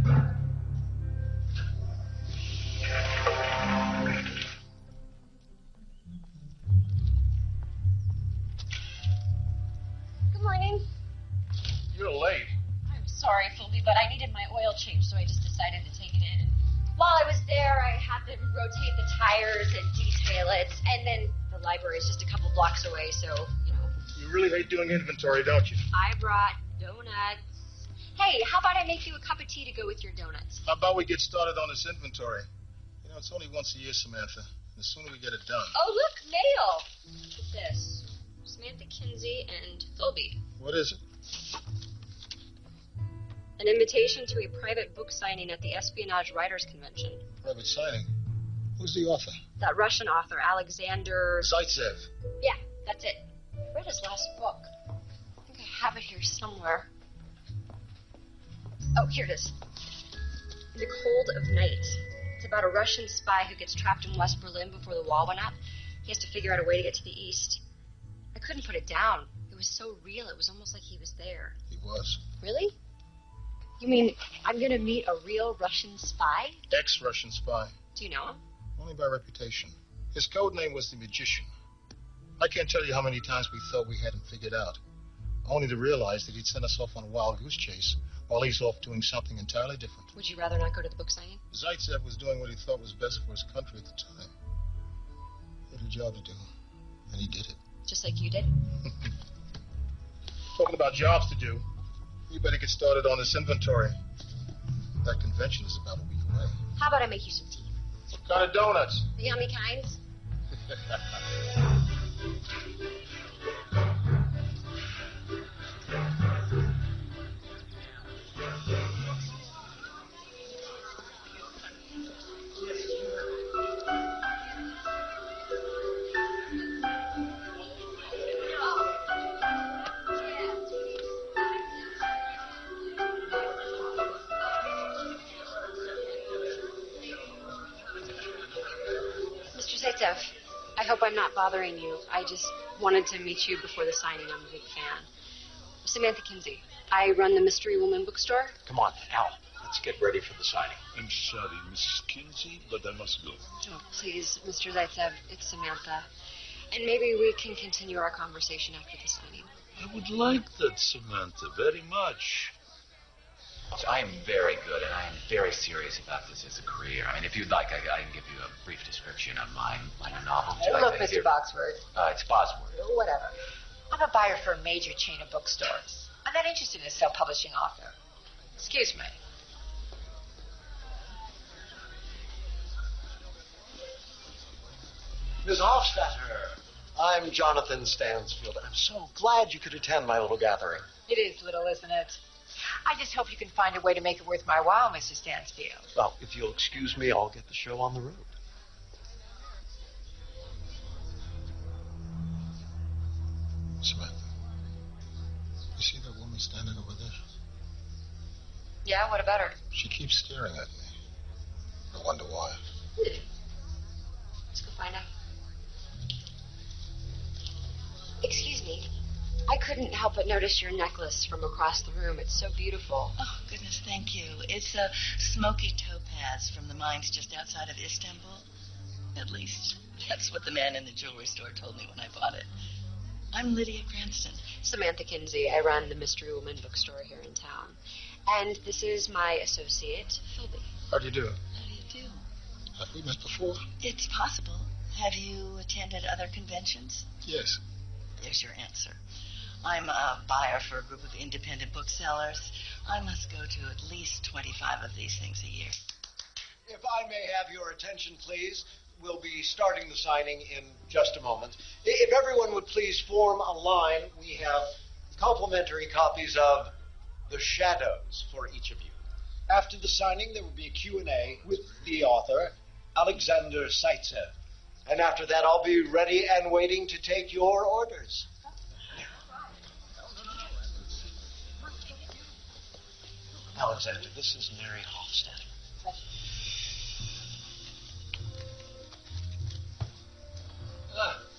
Good morning. You're late. I'm sorry, Philby, but I needed my oil change, so I just decided to take it in. And while I was there, I had to rotate the tires and detail it. And then the library is just a couple blocks away, so, you know. You really hate doing inventory, don't you? I brought donuts. Hey, how about I make you a cup of tea to go with your donuts? How about we get started on this inventory? You know, it's only once a year, Samantha. The sooner we get it done. Oh, look, mail. Look at this. Samantha Kinsey and Philby. What is it? An invitation to a private book signing at the Espionage Writers Convention. Private signing? Who's the author? That Russian author, Alexander... Zaitsev. Yeah, that's it. I read his last book. I think I have it here somewhere. Oh, here it is. In the Cold of Night. It's about a Russian spy who gets trapped in West Berlin before the wall went up. He has to figure out a way to get to the east. I couldn't put it down. It was so real. It was almost like he was there. He was. Really? You mean I'm going to meet a real Russian spy? Ex-Russian spy. Do you know him? Only by reputation. His code name was the Magician. I can't tell you how many times we thought we had him figured out, only to realize that he'd sent us off on a wild goose chase while he's off doing something entirely different. Would you rather not go to the book signing? Zaitsev was doing what he thought was best for his country at the time. He had a job to do, and he did it. Just like you did? Talking about jobs to do, you better get started on this inventory. That convention is about a week away. How about I make you some tea? What kind of donuts? The yummy kinds? I hope I'm not bothering you. I just wanted to meet you before the signing. I'm a big fan. Samantha Kinsey. I run the Mystery Woman bookstore. Come on, Al. Let's get ready for the signing. I'm sorry, Mrs. Kinsey, but I must go. Oh, please, Mr. Zaitsev, it's Samantha. And maybe we can continue our conversation after the signing. I would like that, Samantha, very much. So I am very good, and I am very serious about this as a career. I mean, if you'd like, I can give you a brief description of my new novel. Look, Mr. Boxford. It's Bosworth. Whatever. I'm a buyer for a major chain of bookstores. I'm not interested in a self-publishing author. Excuse me. Miss Hofstadter, I'm Jonathan Stansfield. I'm so glad you could attend my little gathering. It is little, isn't it? I just hope you can find a way to make it worth my while, Mr. Stansfield. Well, if you'll excuse me, I'll get the show on the road. Samantha, you see that woman standing over there? Yeah, what about her? She keeps staring at me. I wonder why. Let's go find out. Excuse me. I couldn't help but notice your necklace from across the room. It's so beautiful. Oh, goodness, thank you. It's a smoky topaz from the mines just outside of Istanbul. At least, that's what the man in the jewelry store told me when I bought it. I'm Lydia Cranston. Samantha Kinsey. I run the Mystery Woman bookstore here in town. And this is my associate, Philby. How do you do? How do you do? Have we met before? It's possible. Have you attended other conventions? Yes. There's your answer. I'm a buyer for a group of independent booksellers. I must go to at least 25 of these things a year. If I may have your attention, please, we'll be starting the signing in just a moment. If everyone would please form a line, we have complimentary copies of The Shadows for each of you. After the signing, there will be a Q&A with the author, Alexander Zaitsev. And after that, I'll be ready and waiting to take your orders. Alexander, this is Mary Hofstadter.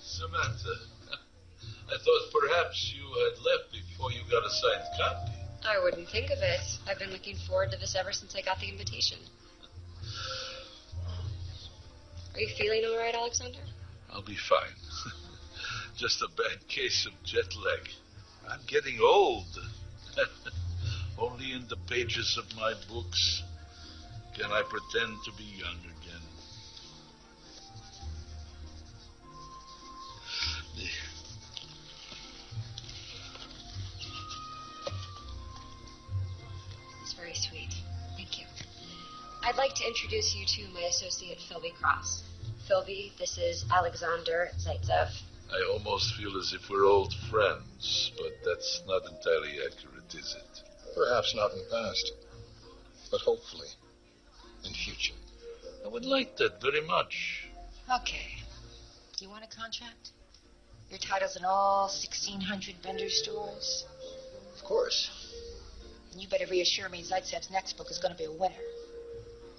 Samantha, I thought perhaps you had left before you got a signed copy. I wouldn't think of it. I've been looking forward to this ever since I got the invitation. Are you feeling all right, Alexander? I'll be fine. Just a bad case of jet lag. I'm getting old. Only in the pages of my books can I pretend to be young again. It's very sweet. Thank you. I'd like to introduce you to my associate, Philby Cross. Philby, this is Alexander Zaitsev. I almost feel as if we're old friends, but that's not entirely accurate, is it? Perhaps not in the past, but hopefully in future. I would like that very much. Okay. You want a contract? Your title's in all 1,600 vendor stores. Of course. And you better reassure me Zaitsev's next book is going to be a winner.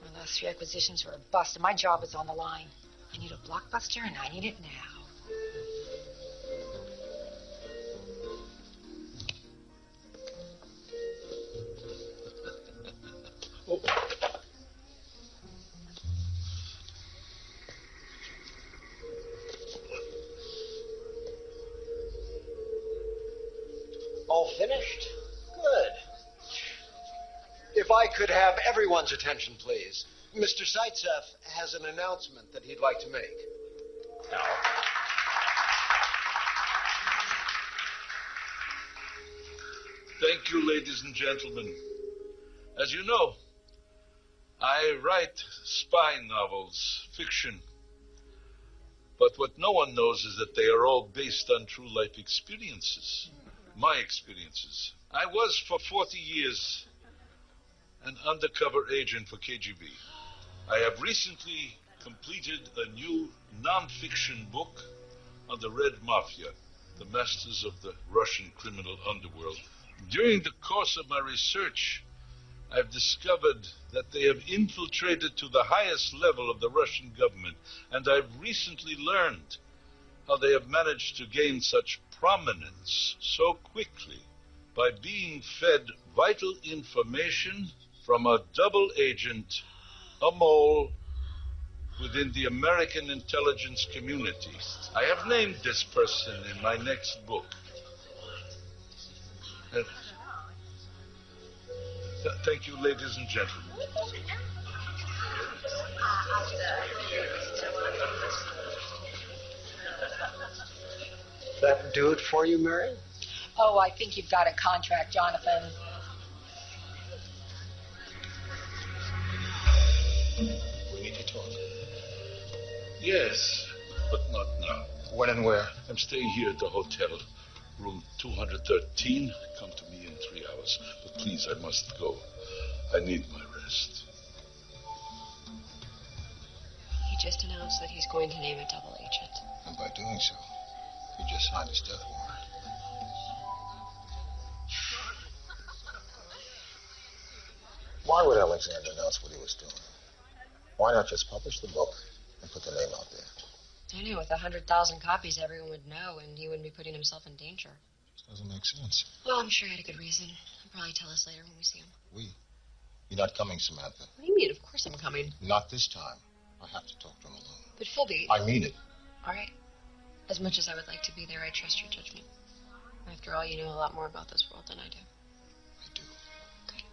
My last 3 acquisitions were a bust, and my job is on the line. I need a blockbuster, and I need it now. Oh. All finished? Good. If I could have everyone's attention, please. Mr. Zaitsev has an announcement that he'd like to make. Now. Thank you, ladies and gentlemen. As you know, I write spy novels, fiction. But what no one knows is that they are all based on true life experiences. My experiences. I was for 40 years an undercover agent for KGB. I have recently completed a new non-fiction book on the Red Mafia, the masters of the Russian criminal underworld. During the course of my research, I've discovered that they have infiltrated to the highest level of the Russian government, and I've recently learned how they have managed to gain such prominence so quickly by being fed vital information from a double agent, a mole, within the American intelligence community. I have named this person in my next book. Thank you, ladies and gentlemen. That do it for you, Mary? Oh, I think you've got a contract, Jonathan. We need to talk. Yes, but not now. When and where? I'm staying here at the hotel, room 213. Come to me in 3 hours. But please, I must go. I need my rest. He just announced that he's going to name a double agent. And by doing so, he just signed his death warrant. Why would Alexander announce what he was doing? Why not just publish the book and put the name out there? I knew with 100,000 copies, everyone would know, and he wouldn't be putting himself in danger. Just doesn't make sense. Well, I'm sure he had a good reason. He'll probably tell us later when we see him. You're not coming, Samantha. What do you mean? Of course I'm coming. Not this time. I have to talk to him alone. But Philby... I mean it. All right. As much as I would like to be there, I trust your judgment. After all, you know a lot more about this world than I do. I do. Good.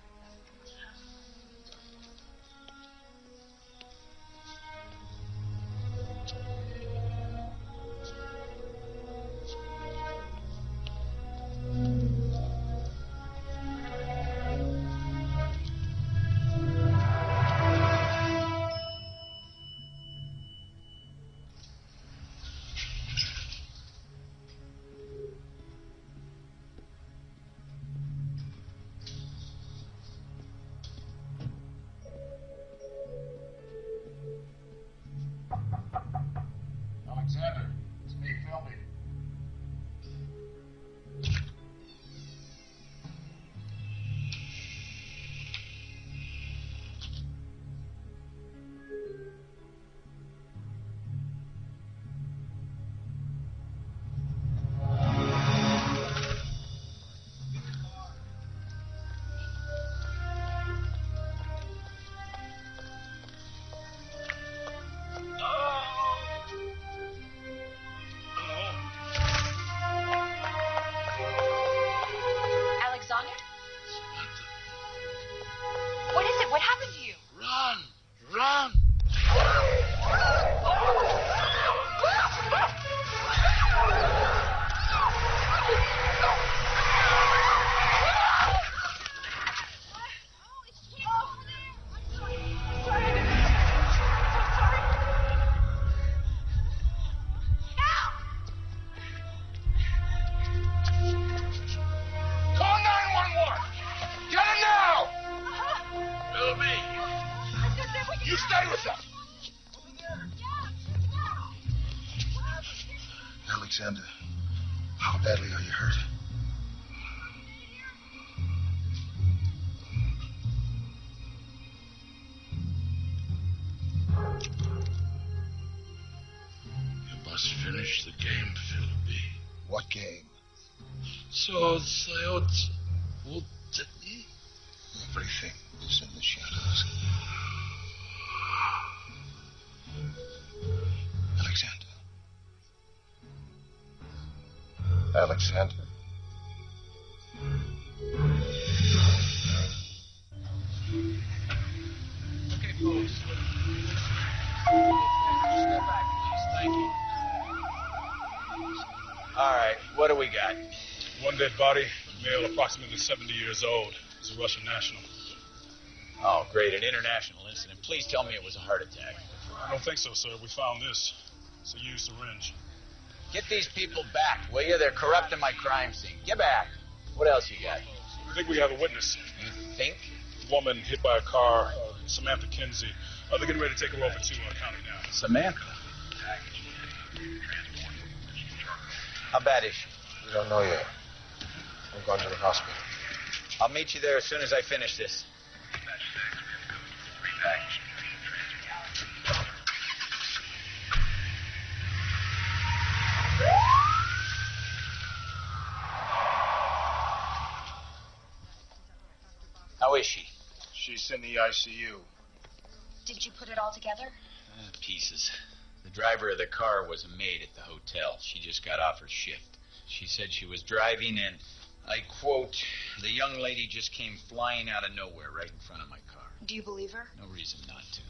stay with them. Alexander, how badly are you hurt? You must finish the game, Philby. What game? So, Sayot, what Everything is in the shadows. Alexander. Alexander. Okay, folks. Just step back, please. Thank you. All right, what do we got? One dead body, male approximately 70 years old. He's a Russian national. Oh, great, an international incident. Please tell me it was a heart attack. I don't think so, sir. We found this. It's a used syringe. Get these people back, will you? They're corrupting my crime scene. Get back. What else you got? We think we have a witness. You think? Woman hit by a car, Samantha Kinsey. They're getting ready to take her over to county now. Samantha? How bad is she? We don't know yet. I'm going to the hospital. I'll meet you there as soon as I finish this. How is she? She's in the ICU. Did you put it all together? Pieces. The driver of the car was a maid at the hotel. She just got off her shift. She said she was driving and, I quote, the young lady just came flying out of nowhere right in front of my car. Do you believe her? No reason not to.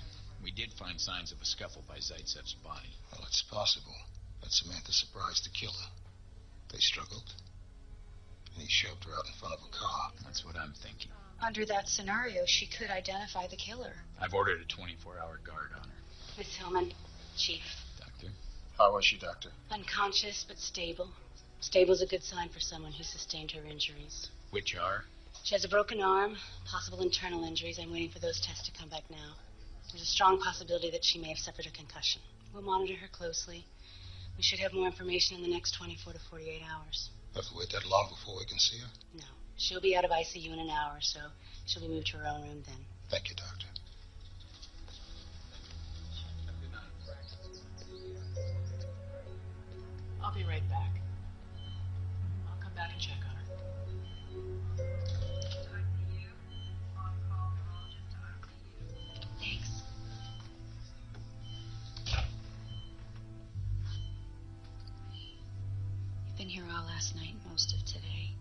We did find signs of a scuffle by Zaitsev's body. Well, it's possible that Samantha surprised the killer. They struggled, and he shoved her out in front of a car. That's what I'm thinking. Under that scenario, she could identify the killer. I've ordered a 24-hour guard on her. Miss Hillman, Chief. Doctor? How was she, Doctor? Unconscious, but stable. Stable's a good sign for someone who sustained her injuries. Which are? She has a broken arm, possible internal injuries. I'm waiting for those tests to come back now. There's a strong possibility that she may have suffered a concussion. We'll monitor her closely. We should have more information in the next 24 to 48 hours. Have to wait that long before we can see her? No. She'll be out of ICU in an hour, so she'll be moved to her own room then. Thank you, Doctor. I'll be right back. I'll come back and check on her. Thanks. You've been here all last night, most of today.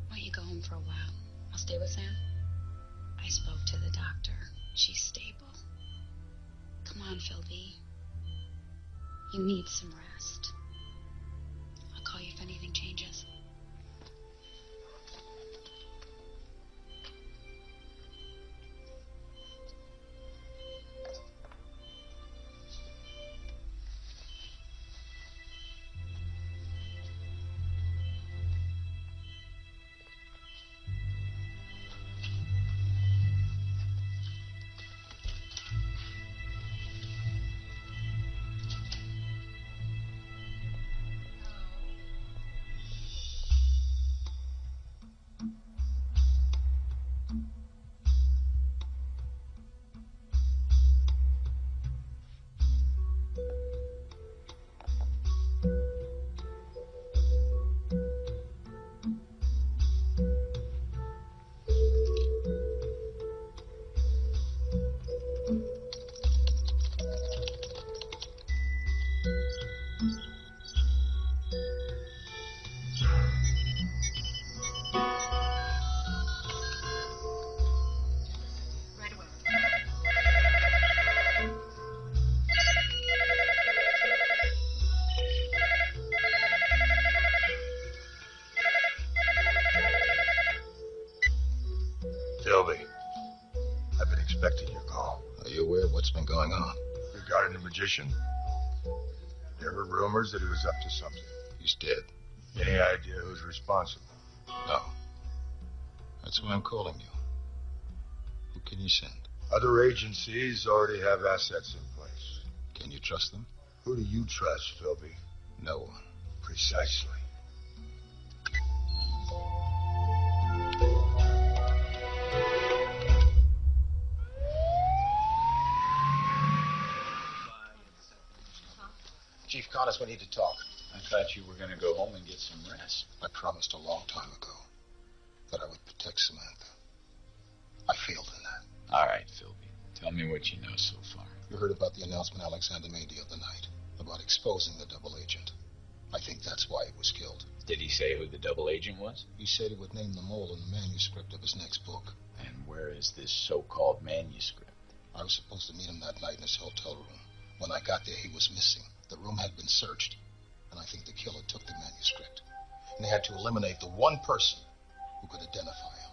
Why don't you go home for a while? I'll stay with Sam. I spoke to the doctor. She's stable. Come on, Philby. You need some rest. I'll call you if anything changes. Philby, I've been expecting your call. Are you aware of what's been going on? Regarding the magician? There were rumors that he was up to something. He's dead. Any idea who's responsible? No. That's why I'm calling you. Who can you send? Other agencies already have assets in place. Can you trust them? Who do you trust, Philby? No one. Precisely. Chief Connors, we need to talk. I thought you were going to go home and get some rest. I promised a long time ago that I would protect Samantha. I failed in that. All right, Philby. Tell me what you know so far. You heard about the announcement Alexander made the other night about exposing the double agent. I think that's why he was killed. Did he say who the double agent was? He said he would name the mole in the manuscript of his next book. And where is this so-called manuscript? I was supposed to meet him that night in his hotel room. When I got there, he was missing. The room had been searched, and I think the killer took the manuscript. And they had to eliminate the one person who could identify him.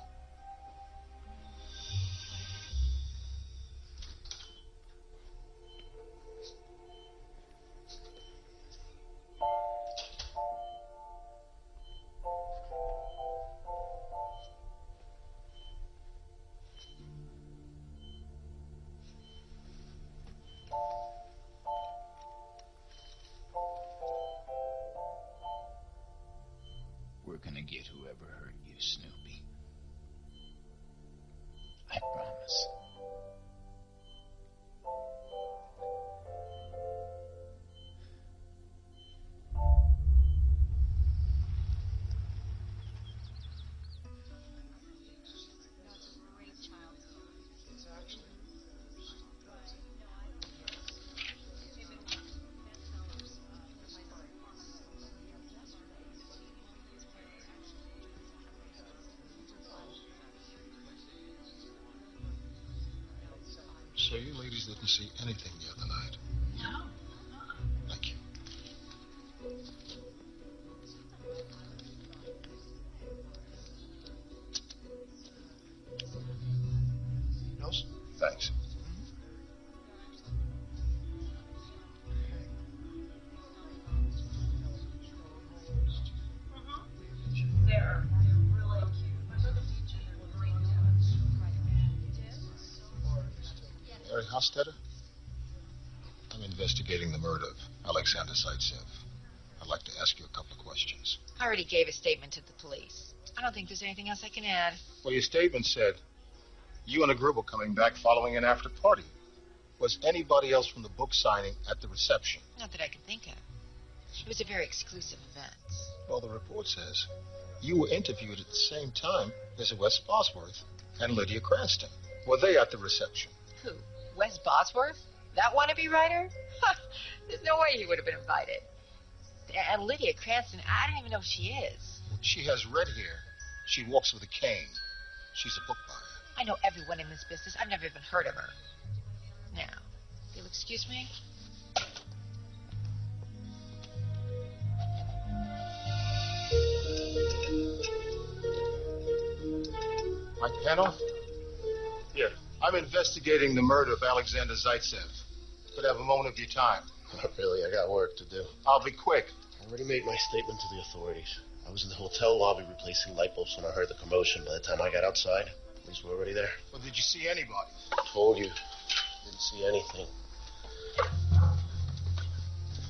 We're gonna get whoever hurt you, Snoopy. I promise. So you ladies didn't see anything the other night? No. Thank you. Nose? Thanks. They're really cute. Harry Hostetter? I'm investigating the murder of Alexander Zaitsev. I'd like to ask you a couple of questions. I already gave a statement to the police. I don't think there's anything else I can add. Well, your statement said you and a group were coming back following an after party. Was anybody else from the book signing at the reception? Not that I can think of. It was a very exclusive event. Well, the report says you were interviewed at the same time as Wes Bosworth and Lydia Cranston. Were they at the reception? Who? Wes Bosworth? That wannabe writer? There's no way he would have been invited. And Lydia Cranston, I don't even know who she is. She has red hair. She walks with a cane. She's a book buyer. I know everyone in this business. I've never even heard of her. Now, if you'll excuse me. Mike Panoff? Yeah. I'm investigating the murder of Alexander Zaitsev. Could I have a moment of your time? Not really. I got work to do. I'll be quick. I already made my statement to the authorities. I was in the hotel lobby replacing light bulbs when I heard the commotion. By the time I got outside, police were already there. Well, did you see anybody? Told you. Didn't see anything.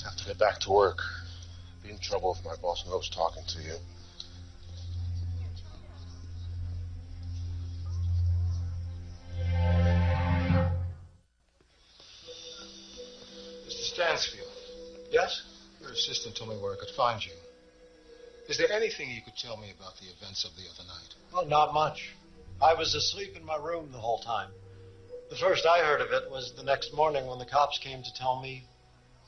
Have to get back to work. Be in trouble if my boss knows talking to you. Mr. Stansfield. Yes? Your assistant told me where I could find you. Is there anything you could tell me about the events of the other night? Well, not much. I was asleep in my room the whole time. The first I heard of it was the next morning when the cops came to tell me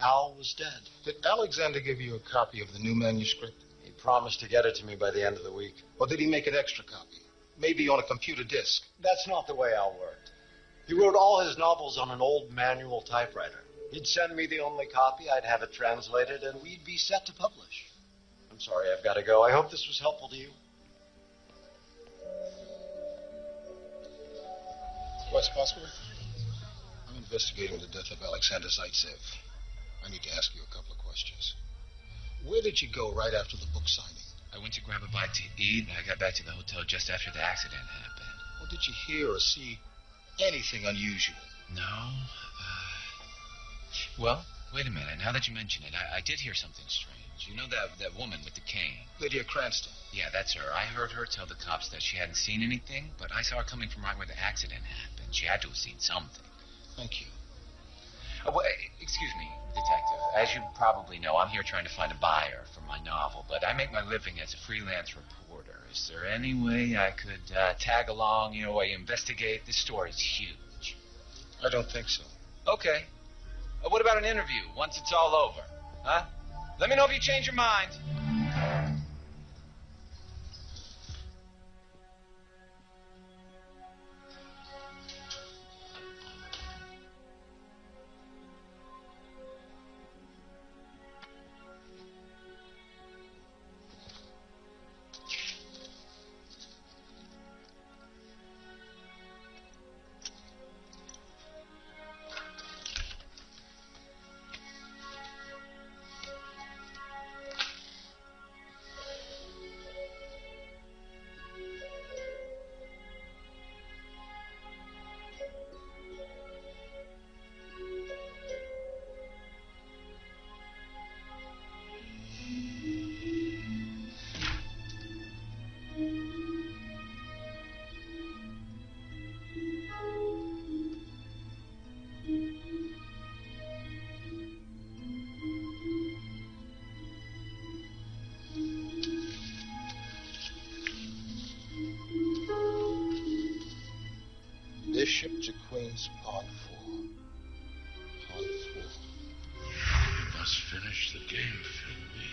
Al was dead. Did Alexander give you a copy of the new manuscript? He promised to get it to me by the end of the week. Or did he make an extra copy? Maybe on a computer disk? That's not the way Al worked. He wrote all his novels on an old manual typewriter. He'd send me the only copy, I'd have it translated, and we'd be set to publish. I'm sorry, I've got to go. I hope this was helpful to you. Wes Bosworth? I'm investigating the death of Alexander Zaitsev. I need to ask you a couple of questions. Where did you go right after the book signing? I went to grab a bite to eat, and I got back to the hotel just after the accident happened. What did you hear or see Anything unusual? No. Well, wait a minute. Now that you mention it, I did hear something strange. You know that woman with the cane? Lydia Cranston. Yeah, that's her. I heard her tell the cops that she hadn't seen anything, but I saw her coming from right where the accident happened. She had to have seen something. Thank you. Well, excuse me, Detective. As you probably know, I'm here trying to find a buyer for my novel, but I make my living as a freelance reporter. Is there any way I could tag along, while you investigate? This story's huge. I don't think so. Okay. What about an interview once it's all over? Huh? Let me know if you change your mind. Bishop to Queen's Pawn 4. Pawn 4. You must finish the game, Philby.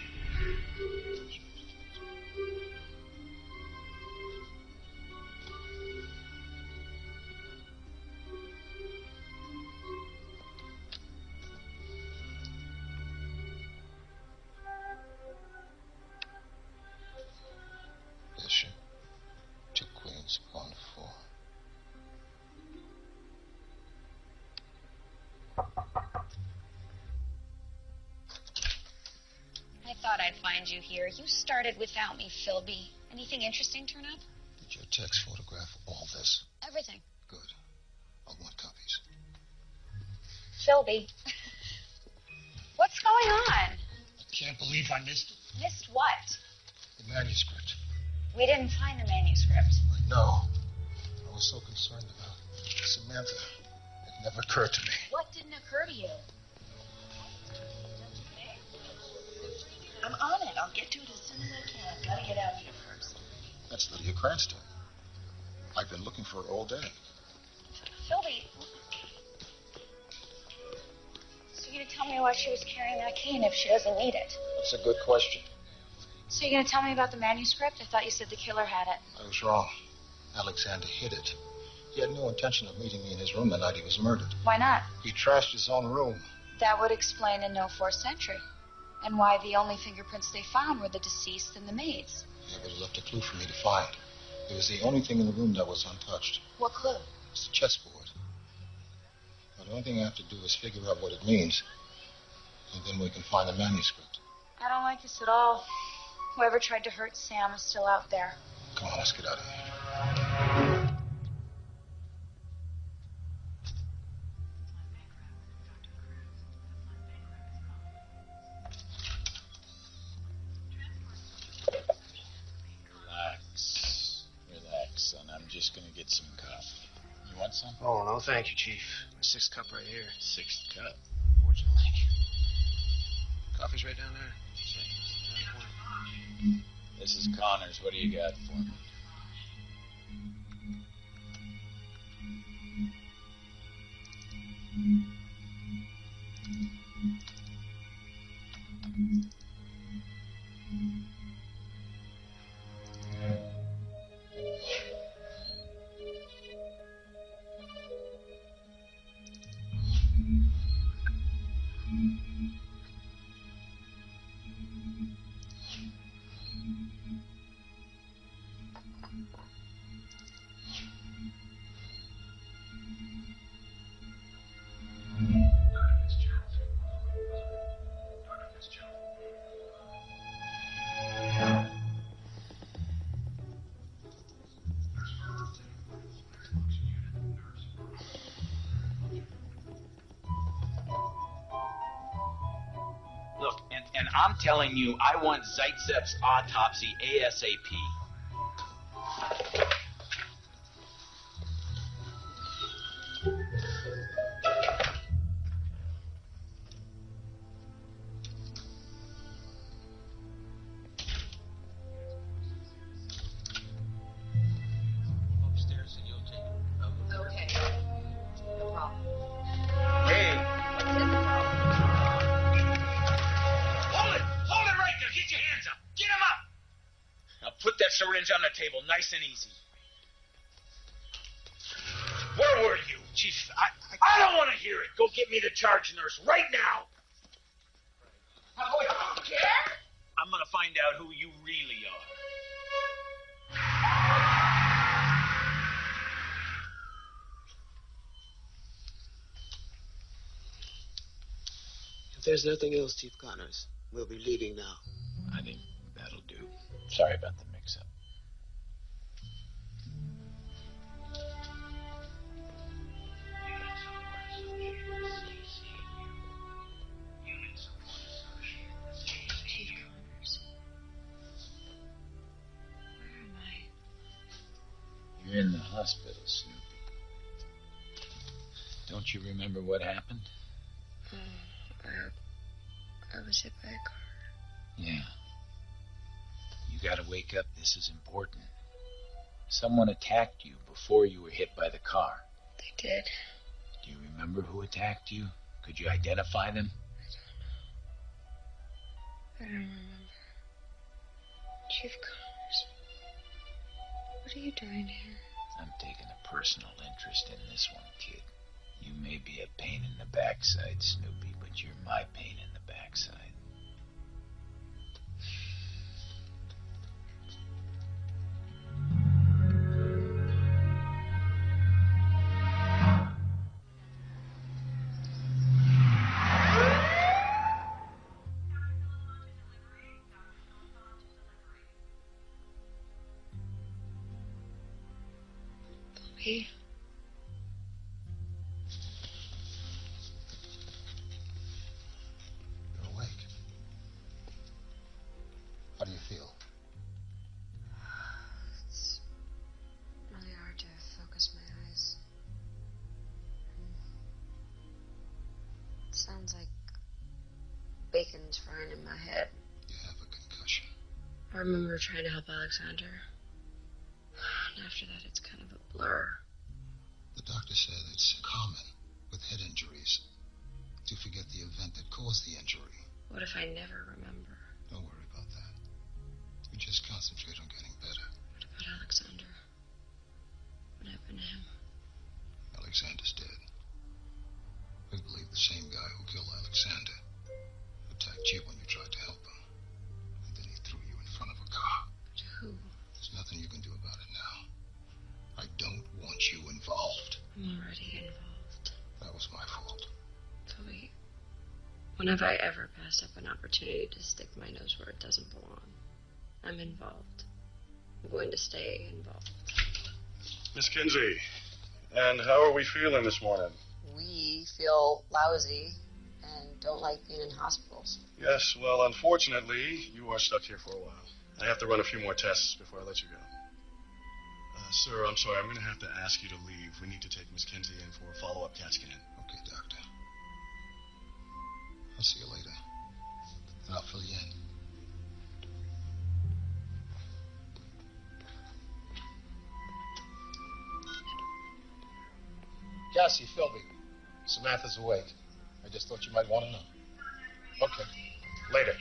Bishop to Queen's Pawn 4. I thought I'd find you here. You started without me, Philby. Anything interesting turn up? Did your text photograph all this? Everything. Good. I'll want copies. Philby. What's going on? I can't believe I missed it. Missed what? The manuscript. We didn't find the manuscript. I know. I was so concerned about Samantha. It never occurred to me. What didn't occur to you? I'm on it. I'll get to it as soon as I can. I've got to get out here first. That's Lydia Cranston. I've been looking for her all day. Philby. So you're going to tell me why she was carrying that cane if she doesn't need it? That's a good question. So you're going to tell me about the manuscript? I thought you said the killer had it. I was wrong. Alexander hid it. He had no intention of meeting me in his room the night he was murdered. Why not? He trashed his own room. That would explain a no 4th entry. And why the only fingerprints they found were the deceased and the maid's. He would have left a clue for me to find. It was the only thing in the room that was untouched. What clue? It's the chessboard. Now, the only thing I have to do is figure out what it means. And then we can find the manuscript. I don't like this at all. Whoever tried to hurt Sam is still out there. Come on, let's get out of here. Relax, son. I'm just gonna get some coffee. You want some? Oh, no, thank you, Chief. The 6th cup right here. 6th cup. Fortunately. Coffee's right down there. This is Connors. What do you got for me? I'm telling you, I want Zaitsev's autopsy ASAP. Upstairs and you'll take it. Okay. No problem. Hey, What's the problem? hold it right there. Get your hands up. Get him up. Now put that syringe on the table, nice and easy. Where were you? Chief, I don't want to hear it. Go get me the charge nurse right now. I'm going to find out who you really are. If there's nothing else, Chief Connors, we'll be leaving now. I think that'll do. Sorry about the mix-up. Chief Connors. Where am I? You're in the hospital, Snoopy. Don't you remember what happened? I was hit by a car. Yeah. You gotta wake up. This is important. Someone attacked you before you were hit by the car. They did. Do you remember who attacked you? Could you identify them? I don't remember. Chief Connors. What are you doing here? I'm taking a personal interest in this one, kid. You may be a pain in the backside, Snoopy, but you're my pain in the backside. Bobby. You're awake. How do you feel? It's really hard to focus my eyes. It sounds like bacon's frying in my head. You have a concussion. I remember trying to help Alexander. And after that, it's kind of a blur. The doctor said it's common with head injuries to forget the event that caused the injury. What if I never remember? Don't worry about that. You just concentrate on getting better. What about Alexander? What happened to him? Alexander's dead. We believe the same guy who killed Alexander attacked you when you tried to help him. And then he threw you in front of a car. But who? There's nothing you can do about it now. I don't want you involved. I'm already involved. That was my fault. Toby, when have I ever passed up an opportunity to stick my nose where it doesn't belong? I'm involved. I'm going to stay involved. Miss Kinsey, and how are we feeling this morning? We feel lousy and don't like being in hospitals. Yes, well, unfortunately, you are stuck here for a while. I have to run a few more tests before I let you go. Sir, I'm sorry. I'm going to have to ask you to leave. We need to take Miss Kinsey in for a follow-up CAT scan. Okay, doctor. I'll see you later. And I'll fill you in. Cassie, Philby. Samantha's awake. I just thought you might want to know. Okay. Later.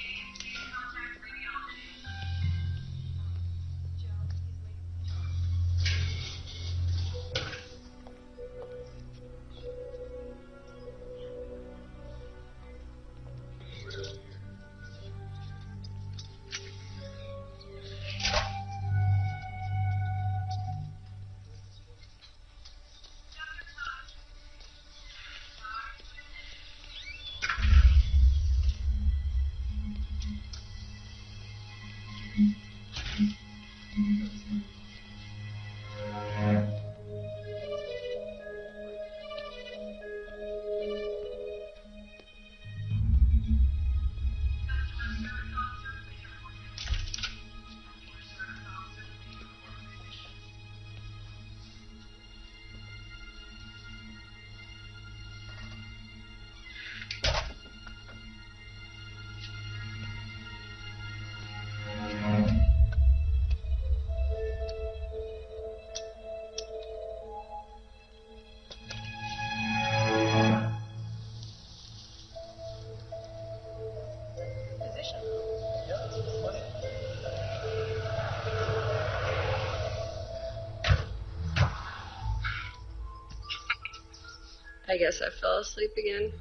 I guess I fell asleep again.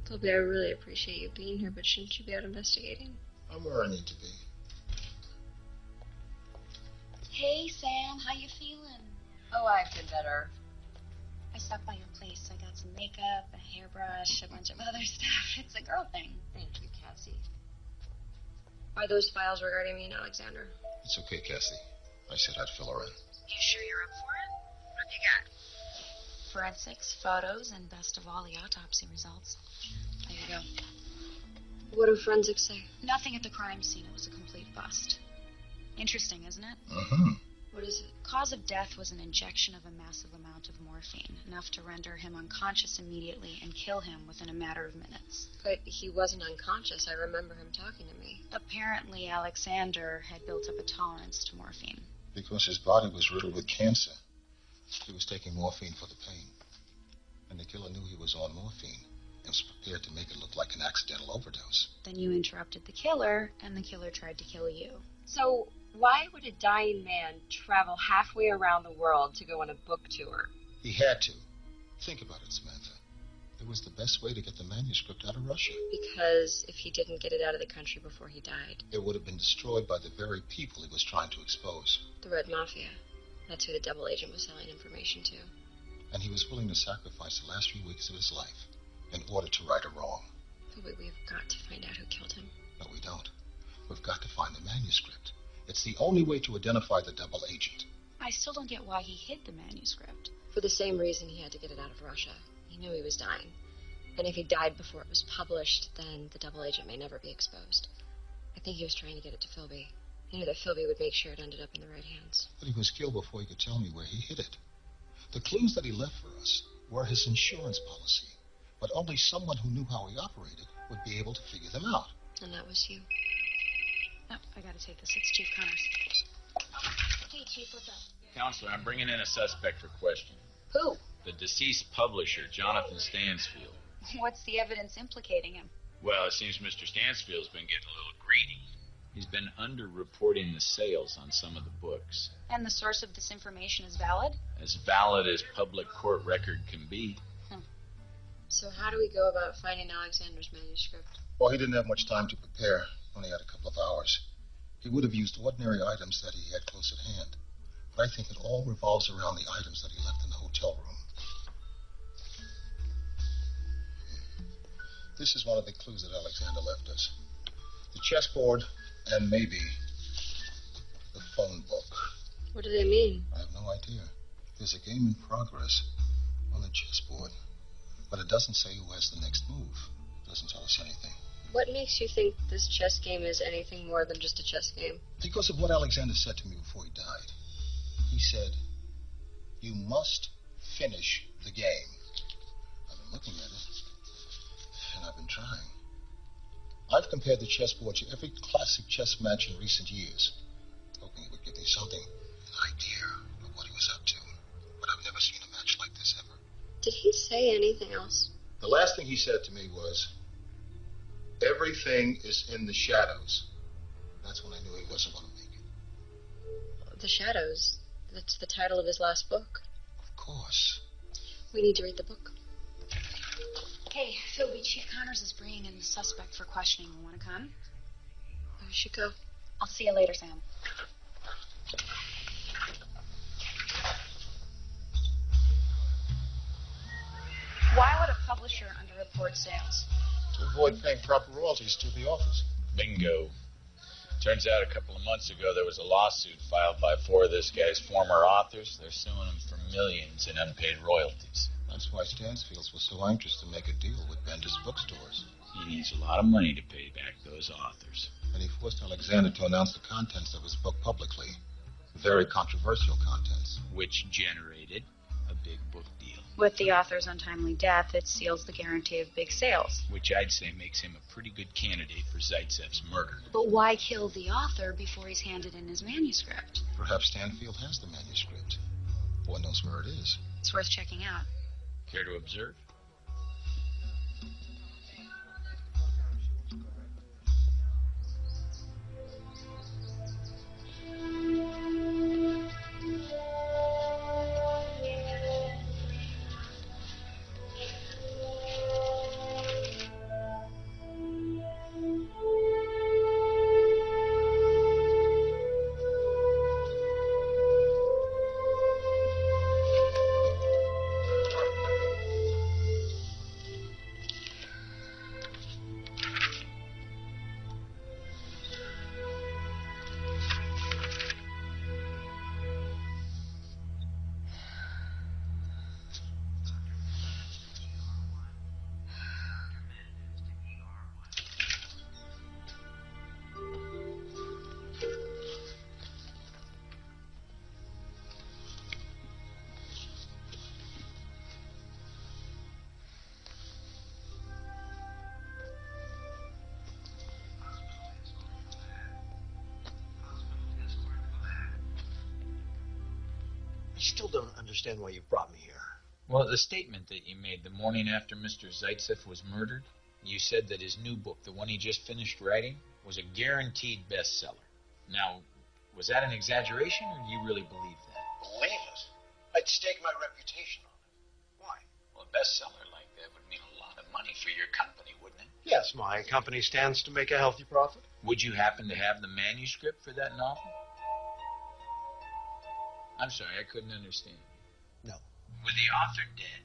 Toby, I really appreciate you being here, but shouldn't you be out investigating? I'm where I need to be. Hey, Sam, how you feeling? Oh, I've been better. I stopped by your place. I got some makeup, a hairbrush, a bunch of other stuff. It's a girl thing. Thank you, Cassie. Are those files regarding me and Alexander? It's okay, Cassie. I said I'd fill her in. You sure you're up for it? What have you got? Forensics, photos, and best of all, the autopsy results. There you go. What do forensics say? Nothing at the crime scene. It was a complete bust. Interesting, isn't it? Mm-hmm. What is it? Cause of death was an injection of a massive amount of morphine, enough to render him unconscious immediately and kill him within a matter of minutes. But he wasn't unconscious. I remember him talking to me. Apparently, Alexander had built up a tolerance to morphine. Because his body was riddled with cancer. He was taking morphine for the pain. And the killer knew he was on morphine and was prepared to make it look like an accidental overdose. Then you interrupted the killer, and the killer tried to kill you. So why would a dying man travel halfway around the world to go on a book tour? He had to. Think about it, Samantha. It was the best way to get the manuscript out of Russia. Because if he didn't get it out of the country before he died, it would have been destroyed by the very people he was trying to expose. The Red Mafia. That's who the double agent was selling information to. And he was willing to sacrifice the last few weeks of his life in order to right a wrong. But we've got to find out who killed him. No, we don't. We've got to find the manuscript. It's the only way to identify the double agent. I still don't get why he hid the manuscript. For the same reason he had to get it out of Russia. He knew he was dying. And if he died before it was published, then the double agent may never be exposed. I think he was trying to get it to Philby. He knew that Philby would make sure it ended up in the right hands. But he was killed before he could tell me where he hid it. The clues that he left for us were his insurance policy. But only someone who knew how he operated would be able to figure them out. And that was you. Oh, I gotta take this. It's Chief Connors. Hey, Chief, what's up? Counselor, I'm bringing in a suspect for questioning. Who? The deceased publisher, Jonathan Stansfield. What's the evidence implicating him? Well, it seems Mr. Stansfield's been getting a little greedy. He's been underreporting the sales on some of the books. And the source of this information is valid? As valid as public court record can be. So how do we go about finding Alexander's manuscript? Well, he didn't have much time to prepare. Only had a couple of hours. He would have used ordinary items that he had close at hand. But I think it all revolves around the items that he left in the hotel room. This is one of the clues that Alexander left us. The chessboard and maybe the phone book. What do they mean? I have no idea. There's a game in progress on the chessboard. But it doesn't say who has the next move. It doesn't tell us anything. What makes you think this chess game is anything more than just a chess game? Because of what Alexander said to me before he died. He said, "You must finish the game." I've been looking at it, and I've been trying. I've compared the chessboard to every classic chess match in recent years, hoping it would give me something, an idea of what he was up to. But I've never seen a match like this ever. Did he say anything else? The last thing he said to me was, "Everything is in the shadows." That's when I knew he wasn't going to make it. The Shadows. That's the title of his last book. Of course. We need to read the book. Hey, Philby, Chief Connors is bringing in the suspect for questioning. You want to come? We should go. I'll see you later, Sam. Why would a publisher underreport sales? To avoid paying proper royalties to the authors. Bingo. Turns out a couple of months ago there was a lawsuit filed by 4 of this guy's former authors. They're suing him for millions in unpaid royalties. That's why Stansfield was so anxious to make a deal with Bender's bookstores. He needs a lot of money to pay back those authors. And he forced Alexander to announce the contents of his book publicly. Very controversial contents. Which generated a big book deal. With the author's untimely death, it seals the guarantee of big sales. Which I'd say makes him a pretty good candidate for Zaitsev's murder. But why kill the author before he's handed in his manuscript? Perhaps Stanfield has the manuscript. One knows where it is. It's worth checking out. Care to observe? still don't understand why you brought me here. Well, the statement that you made the morning after Mr. Zaitsev was murdered, you said that his new book, the one he just finished writing, was a guaranteed bestseller. Now, was that an exaggeration, or do you really believe that? Believe it? I'd stake my reputation on it. Why? Well, a bestseller like that would mean a lot of money for your company, wouldn't it? Yes, my company stands to make a healthy profit. Would you happen to have the manuscript for that novel? I'm sorry, I couldn't understand. No. With the author dead,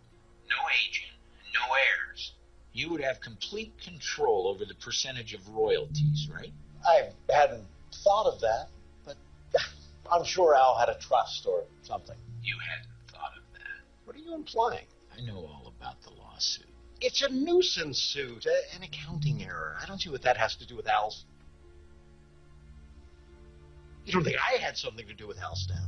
no agent, no heirs, you would have complete control over the percentage of royalties, right? I hadn't thought of that, but I'm sure Al had a trust or something. You hadn't thought of that. What are you implying? I know all about the lawsuit. It's a nuisance suit, an accounting error. I don't see what that has to do with Al's. You don't think I had something to do with Al's death?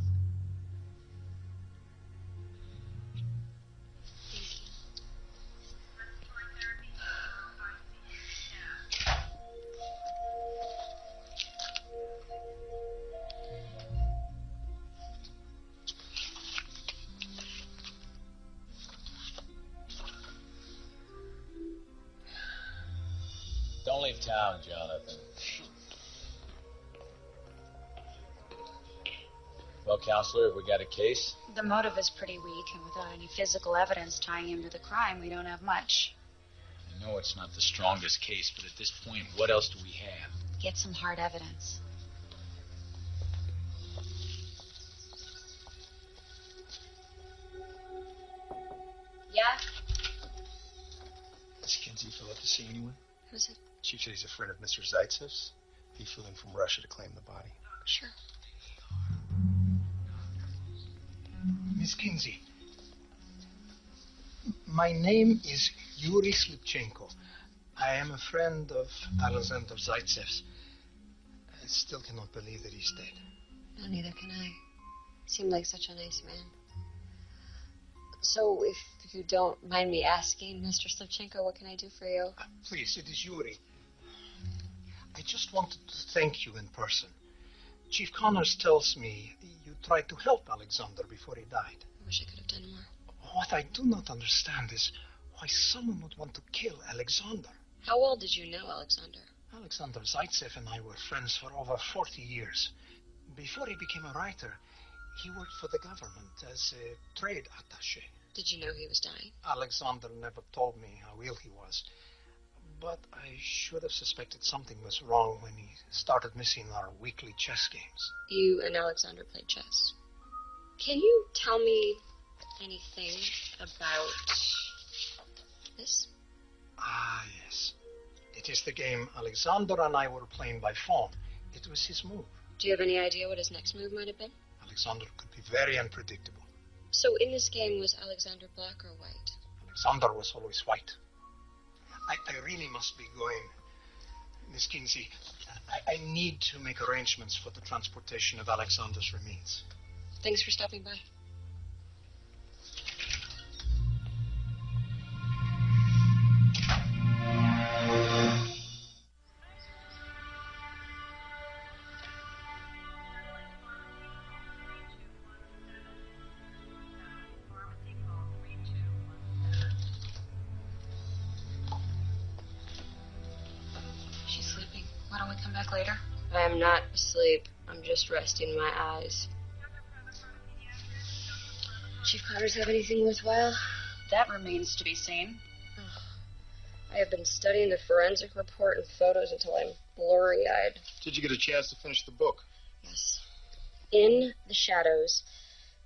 Don't leave town, Jonathan. Well, Counselor, have we got a case? The motive is pretty weak, and without any physical evidence tying him to the crime, we don't have much. I know it's not the strongest case, but at this point, what else do we have? Get some hard evidence. Yeah? Miss Kinsey flew up to see anyone? Who's it? Chief said he's a friend of Mr. Zaitsev's. He flew in from Russia to claim the body. Sure. Miss Kinsey, my name is Yuri Slipchenko. I am a friend of Alexander Zaitsev's. I still cannot believe that he's dead. No, neither can I. Seemed like such a nice man. So, if you don't mind me asking, Mr. Slipchenko, what can I do for you? Please, it is Yuri. I just wanted to thank you in person. Chief Connors tells me you tried to help Alexander before he died. I wish I could have done more. What I do not understand is why someone would want to kill Alexander. How well did you know Alexander? Alexander Zaitsev and I were friends for over 40 years. Before he became a writer, he worked for the government as a trade attaché. Did you know he was dying? Alexander never told me how ill he was. But I should have suspected something was wrong when he started missing our weekly chess games. You and Alexander played chess. Can you tell me anything about this? Ah, yes. It is the game Alexander and I were playing by phone. It was his move. Do you have any idea what his next move might have been? Alexander could be very unpredictable. So in this game, was Alexander black or white? Alexander was always white. I really must be going. Miss Kinsey, I need to make arrangements for the transportation of Alexander's remains. Thanks for stopping by. Why don't we come back later? I am not asleep. I'm just resting my eyes. Chief Connors have anything worthwhile? That remains to be seen. I have been studying the forensic report and photos until I'm blurry-eyed. Did you get a chance to finish the book? Yes. In the shadows,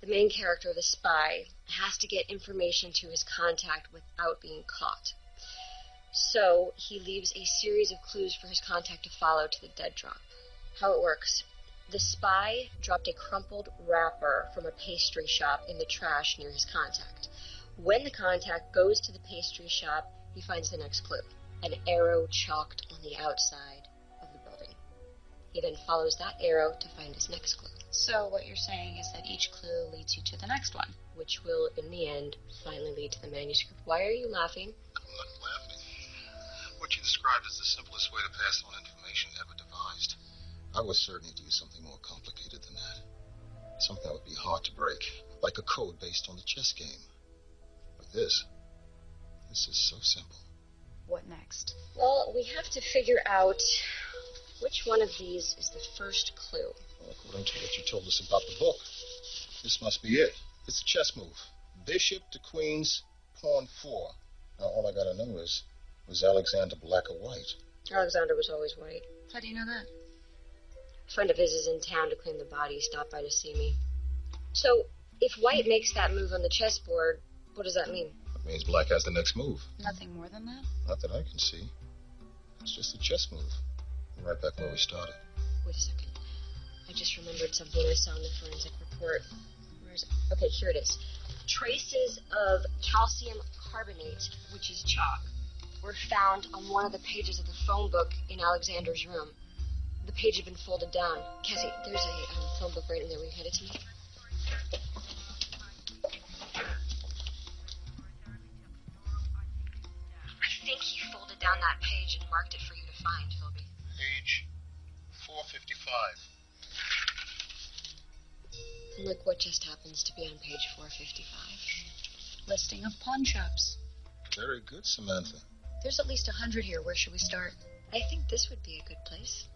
the main character, the spy, has to get information to his contact without being caught. So he leaves a series of clues for his contact to follow to the dead drop. How it works. The spy dropped a crumpled wrapper from a pastry shop in the trash near his contact. When the contact goes to the pastry shop, he finds the next clue. An arrow chalked on the outside of the building. He then follows that arrow to find his next clue. So what you're saying is that each clue leads you to the next one. Which will, in the end, finally lead to the manuscript. Why are you laughing? I'm not laughing. What you described is the simplest way to pass on information ever devised. I was certain he'd use something more complicated than that. Something that would be hard to break. like a code based on the chess game. But this is so simple. What next? Well, we have to figure out which one of these is the first clue. Well, according to what you told us about the book, this must be it. It's a chess move. Bishop to queens, pawn 4. Now, all I gotta know is, was Alexander black or white? Alexander was always white. How do you know that? A friend of his is in town to claim the body. He stopped by to see me. So, if white makes that move on the chessboard, what does that mean? It means black has the next move. Nothing more than that? Not that I can see. It's just a chess move. Right back where we started. Wait a second. I just remembered something I saw in the forensic report. Where is it? Okay, here it is. Traces of calcium carbonate, which is chalk, were found on one of the pages of the phone book in Alexander's room. The page had been folded down. Cassie, there's a phone book right in there. Will you hand it to me? I think he folded down that page and marked it for you to find, Philby. Page 455. Look what just happens to be on page 455. Listing of pawn shops. Very good, Samantha. There's at least 100 here. Where should we start? I think this would be a good place.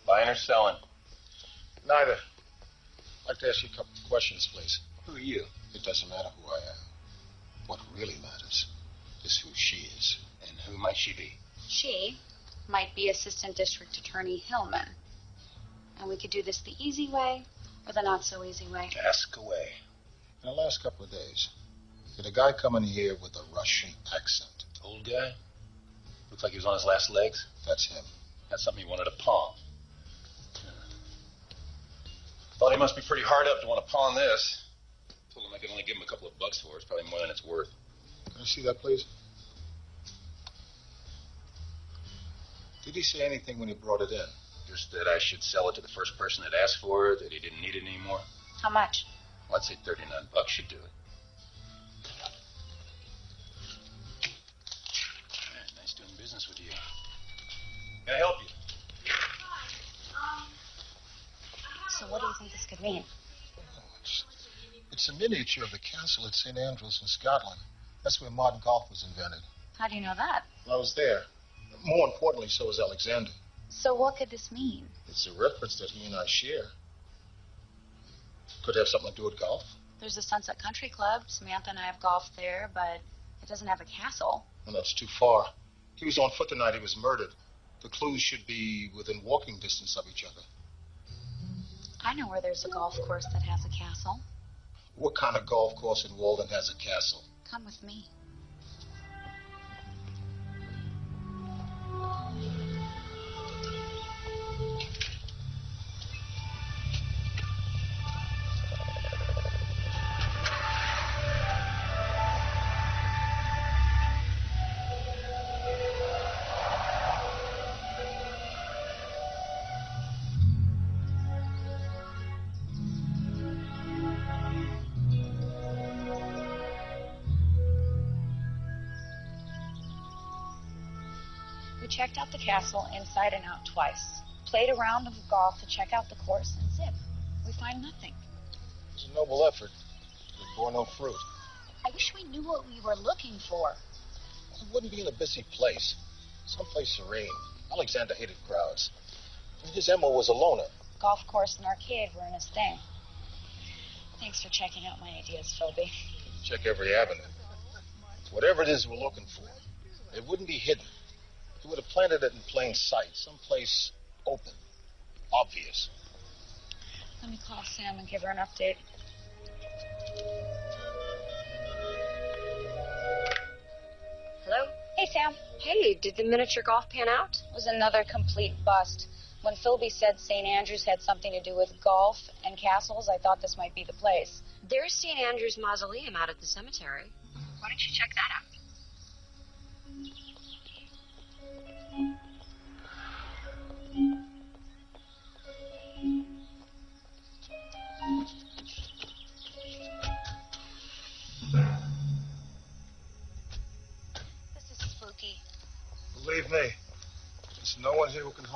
Buying or selling? Neither. I'd like to ask you a couple of questions, please. Who are you? It doesn't matter who I am. What really matters is who she is. And who might she be? She might be Assistant District Attorney Hillman. And we could do this the easy way or the not so easy way. Ask away. In the last couple of days, did a guy come in here with a Russian accent? Old guy? Looks like he was on his last legs. That's him. That's something he wanted to pawn. Thought he must be pretty hard up to want to pawn this. Told him I could only give him a couple of bucks for it. It's probably more than it's worth. Can I see that, please? Did he say anything when he brought it in? Just that I should sell it to the first person that asked for it, that he didn't need it anymore. How much? Well, I'd say 39 bucks should do it. All right, nice doing business with you. Can I help you? So what do you think this could mean? It's a miniature of the castle at St. Andrews in Scotland. That's where modern golf was invented. How do you know that? I was there. More importantly, so was Alexander. So what could this mean? It's a reference that he and I share. Could have something to do with golf. There's the Sunset Country Club. Samantha and I have golfed there, but it doesn't have a castle. Well, that's too far. He was on foot the night he was murdered. The clues should be within walking distance of each other. I know where there's a golf course that has a castle. What kind of golf course in Walden has a castle? Come with me. We checked out the castle inside and out twice. Played a round of golf to check out the course, and zip. We find nothing. It was a noble effort. It bore no fruit. I wish we knew what we were looking for. It wouldn't be in a busy place. Someplace serene. Alexander hated crowds. His MO was a loner. Golf course and arcade were in his thing. Thanks for checking out my ideas, Philby. Check every avenue. Whatever it is we're looking for, it wouldn't be hidden. He would have planted it in plain sight, someplace open, obvious. Let me call Sam and give her an update. Hello? Hey, Sam. Hey, did the miniature golf pan out? It was another complete bust. When Philby said St. Andrews had something to do with golf and castles, I thought this might be the place. There's St. Andrew's Mausoleum out at the cemetery. Why don't you check that out?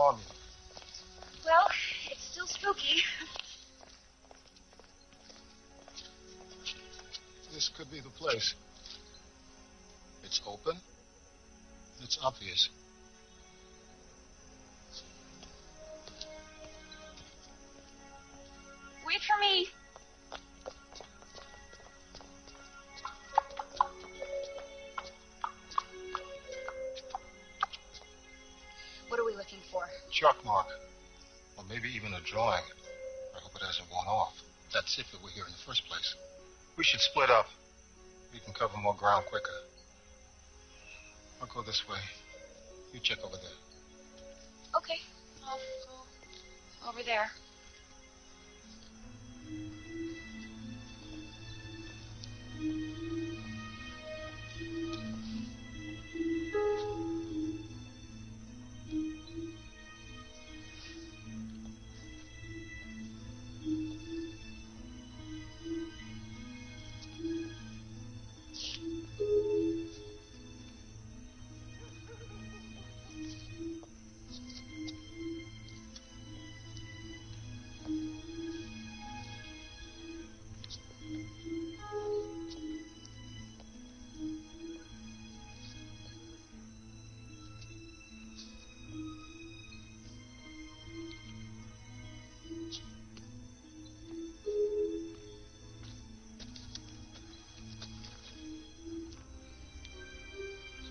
harm you. Well, it's still spooky. This could be the place. It's open. It's obvious. Wait for me. What are we looking for? Chalk mark. Or maybe even a drawing. I hope it hasn't worn off. That's if it were here in the first place. We should split up. We can cover more ground quicker. I'll go this way. You check over there. Okay, I'll go over there.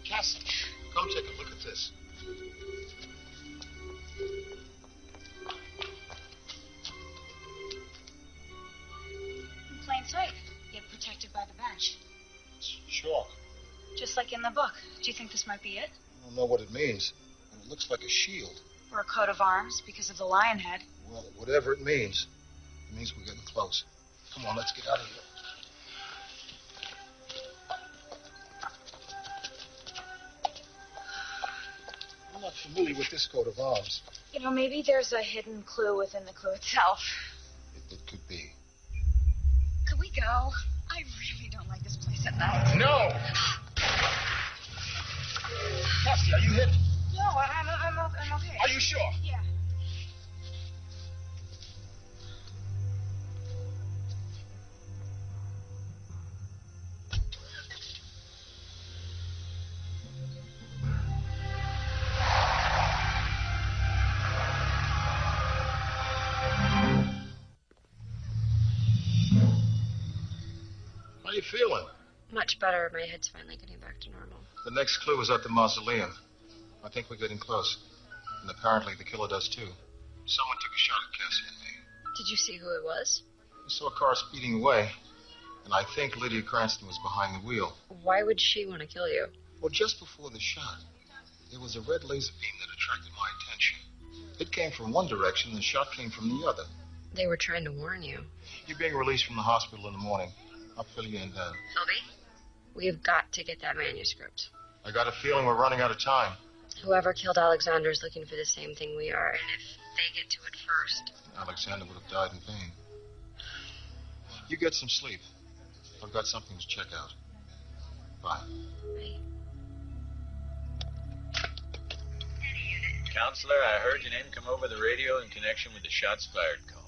Cassie, come take a look at this. In plain sight, yet protected by the bench. Chalk. Just like in the book. Do you think this might be it? I don't know what it means, but it looks like a shield. Or a coat of arms because of the lion head. Well, whatever it means we're getting close. Come on, let's get out of here. I'm not familiar with this coat of arms. You know, maybe there's a hidden clue within the clue itself. It could be. Could we go? I really don't like this place at night. No! Cassie, are you hit? No, I'm okay. Are you sure? Yeah. How you feeling? Much better. My head's finally getting back to normal. The next clue is at the mausoleum. I think we're getting close. And apparently the killer does too. Someone took a shot at Cassie and me. Did you see who it was? We saw a car speeding away, and I think Lydia Cranston was behind the wheel. Why would she want to kill you? Well, just before the shot, there was a red laser beam that attracted my attention. It came from one direction, and the shot came from the other. They were trying to warn you. You're being released from the hospital in the morning. I'll fill you in then. Philby? We've got to get that manuscript. I got a feeling we're running out of time. Whoever killed Alexander is looking for the same thing we are, and if they get to it first... Alexander would have died in vain. You get some sleep. I've got something to check out. Bye. Bye. Counselor, I heard your name come over the radio in connection with the shots fired call.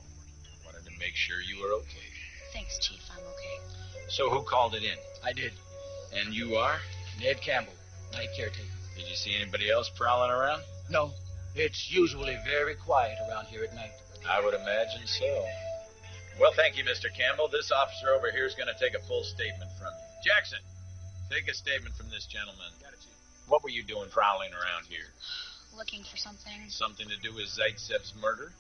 Wanted to make sure you were okay. Thanks, Chief. I'm okay. So who called it in? I did. And you are? Ned Campbell, night caretaker. Did you see anybody else prowling around? No, it's usually very quiet around here at night. I would imagine so. Well, thank you, Mr. Campbell. This officer over here is going to take a full statement from you. Jackson, take a statement from this gentleman. Got it, Chief. What were you doing prowling around here? Looking for something? Something to do with Zaitsev's murder?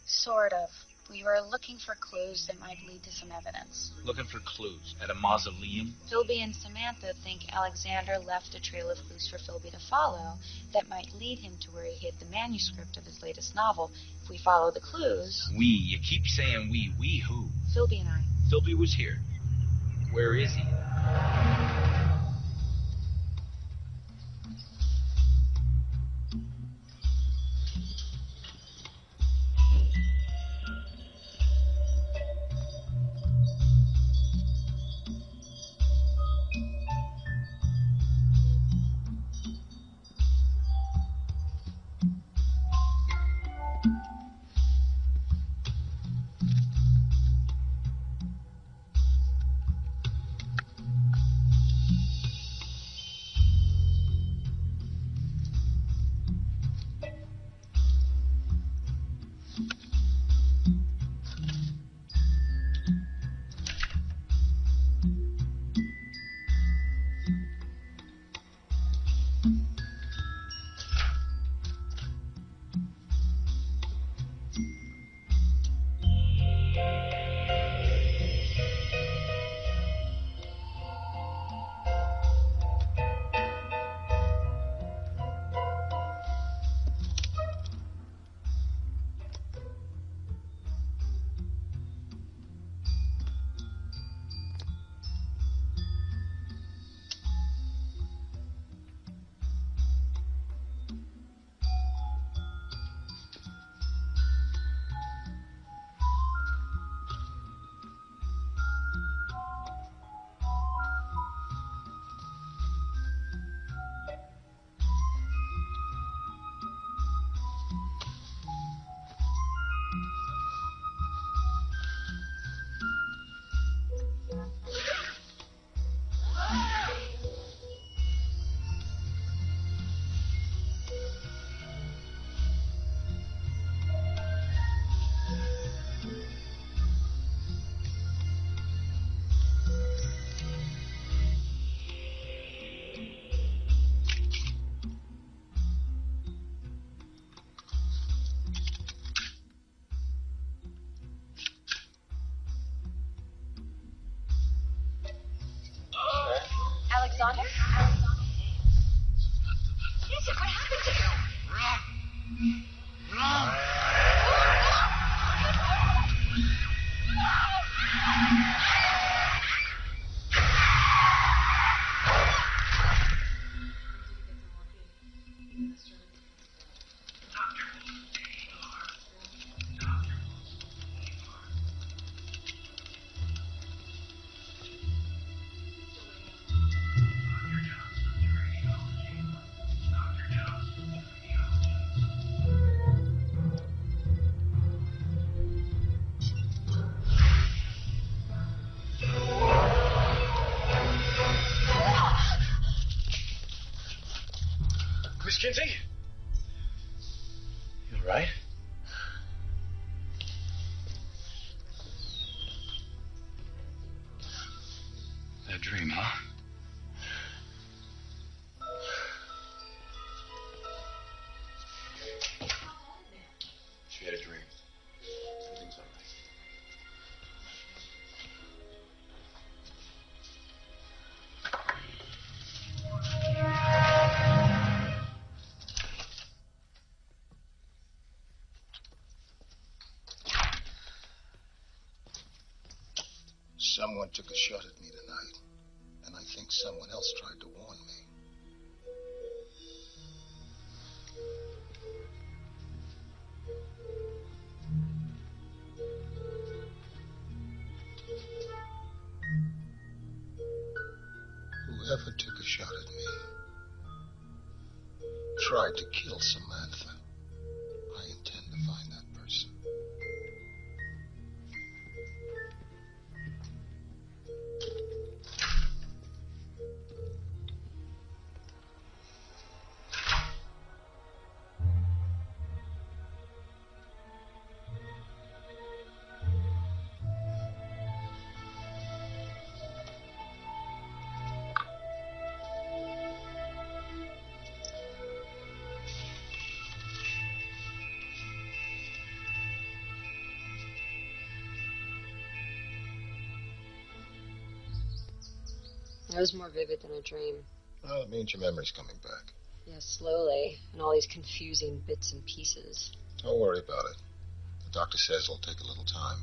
Sort of. We were looking for clues that might lead to some evidence. Looking for clues at a mausoleum? Philby and Samantha think Alexander left a trail of clues for Philby to follow that might lead him to where he hid the manuscript of his latest novel. If we follow the clues... We. You keep saying we. We who? Philby and I. Philby was here. Where is he? Alexander? Yes, what happened to you? Miss Kinsey? You all right? A dream, huh? She had a dream. Everything's all right. Someone took a shot at me tonight, and I think someone else tried to warn me. Whoever took a shot at me tried to kill Samantha. I intend to find that person. It was more vivid than a dream. Well, it means your memory's coming back. Yeah, slowly, and all these confusing bits and pieces. Don't worry about it. The doctor says it'll take a little time.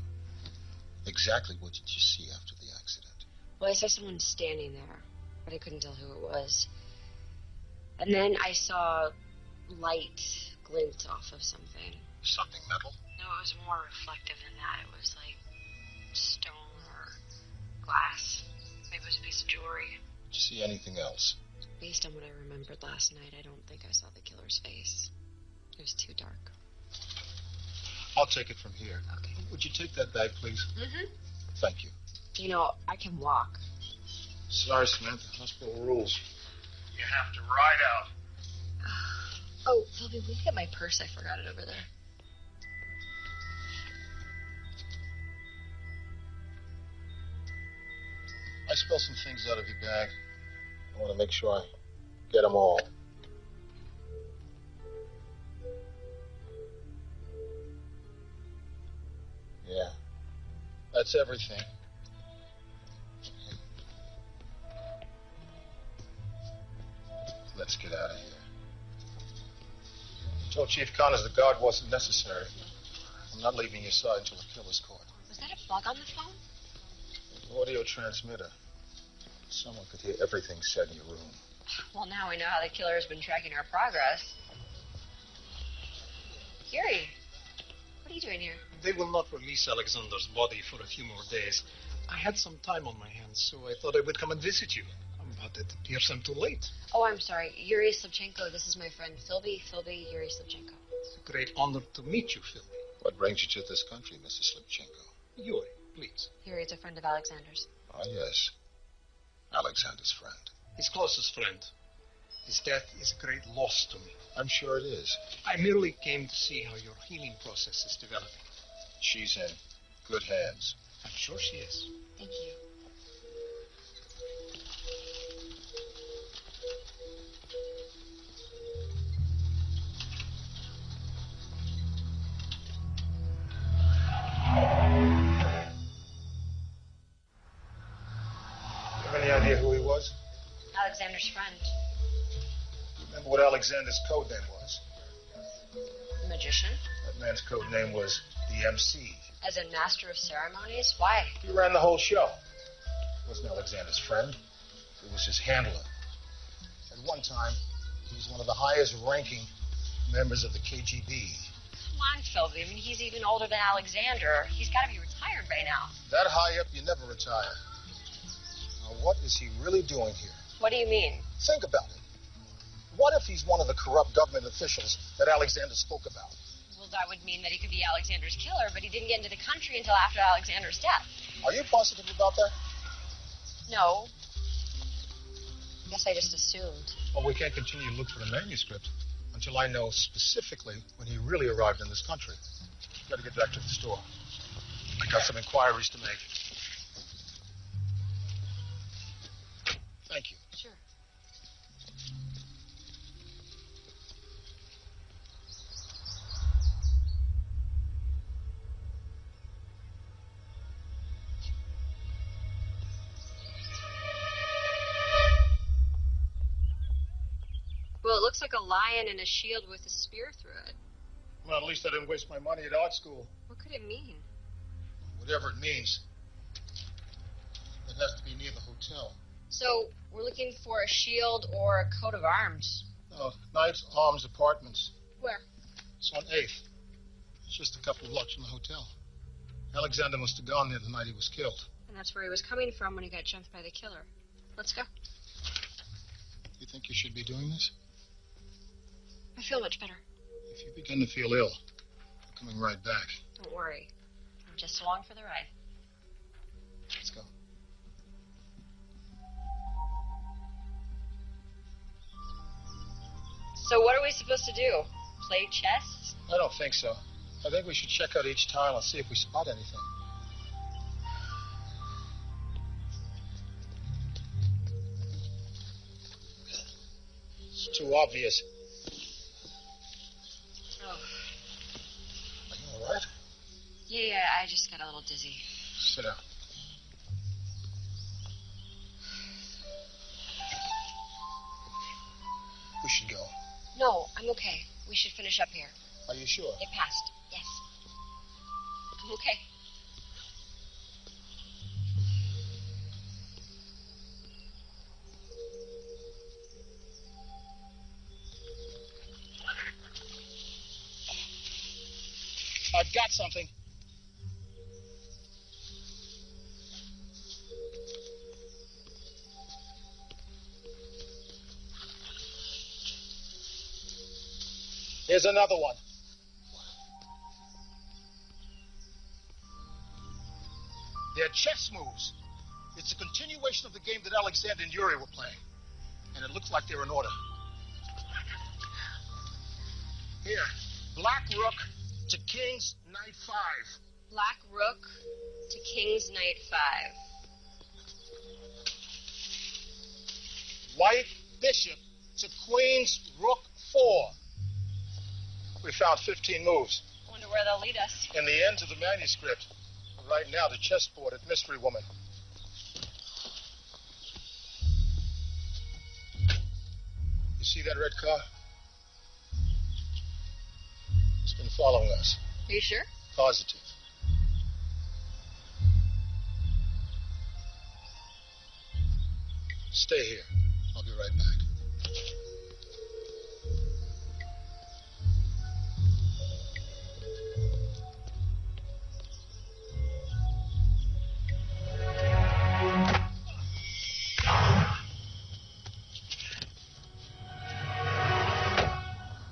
Exactly what did you see after the accident? Well, I saw someone standing there, but I couldn't tell who it was. And then I saw light glint off of something. Something metal? No, it was more reflective than that. It was like stone or glass. Maybe it was a piece of jewelry. Did you see anything else? Based on what I remembered last night, I don't think I saw the killer's face. It was too dark. I'll take it from here. Okay. Would you take that bag, please? Mm-hmm. Thank you. You know, I can walk. Sorry, Samantha. Hospital rules. You have to ride out. Oh, Sylvia, will you get my purse? I forgot it over there. I spilled some things out of your bag. I want to make sure I get them all. Yeah, that's everything. Let's get out of here. I told Chief Connors the guard wasn't necessary. I'm not leaving your side until the killer's caught. Was that a bug on the phone? Audio transmitter. Someone could hear everything said in your room. Well, now we know how the killer has been tracking our progress. Yuri, what are you doing here? They will not release Alexander's body for a few more days. I had some time on my hands, so I thought I would come and visit you. But it appears I'm too late. Oh, I'm sorry. Yuri Slivchenko. This is my friend Philby. Yuri Slivchenko. It's a great honor to meet you, Philby. What brings you to this country, Mr. Slivchenko? Yuri, please. Yuri is a friend of Alexander's. Ah, yes. Alexander's friend. His closest friend. His death is a great loss to me. I'm sure it is. I merely came to see how your healing process is developing. She's in good hands. I'm sure she is. Thank you. Any idea who he was? Alexander's friend. Remember what Alexander's code name was? Magician? That man's code name was the MC. As in Master of Ceremonies? Why? He ran the whole show. He wasn't Alexander's friend. It was his handler. At one time, he was one of the highest ranking members of the KGB. Come on, Philby. I mean, he's even older than Alexander. He's got to be retired by now. That high up, you never retire. Now, what is he really doing here? What do you mean? Think about it. What if he's one of the corrupt government officials that Alexander spoke about? Well, that would mean that he could be Alexander's killer, but he didn't get into the country until after Alexander's death. Are you positive about that? No. Guess I just assumed. Well, we can't continue to look for the manuscript until I know specifically when he really arrived in this country. Got to get back to the store. I got some inquiries to make. Thank you. Sure. Well, it looks like a lion and a shield with a spear through it. Well, at least I didn't waste my money at art school. What could it mean? Whatever it means. It has to be near the hotel. So, we're looking for a shield or a coat of arms. Knight's Arms Apartments. Where? It's on 8th. It's just a couple of blocks from the hotel. Alexander must have gone there the night he was killed. And that's where he was coming from when he got jumped by the killer. Let's go. You think you should be doing this? I feel much better. If you begin to feel ill, I'm coming right back. Don't worry. I'm just along for the ride. Let's go. So what are we supposed to do? Play chess? I don't think so. I think we should check out each tile and see if we spot anything. It's too obvious. Oh. Are you all right? Yeah, I just got a little dizzy. Sit down. We should go. No, I'm okay. We should finish up here. Are you sure? It passed. Yes. I'm okay. I've got something. Here's another one. They're chess moves. It's a continuation of the game that Alexander and Yuri were playing. And it looks like they're in order. Here, Black Rook to King's Knight 5. Black Rook to King's Knight 5. White bishop to Queen's Rook 4. We found 15 moves. Wonder where they'll lead us. In the end to the manuscript. Right now, the chessboard at Mystery Woman. You see that red car? It's been following us. Are you sure? Positive. Stay here. I'll be right back.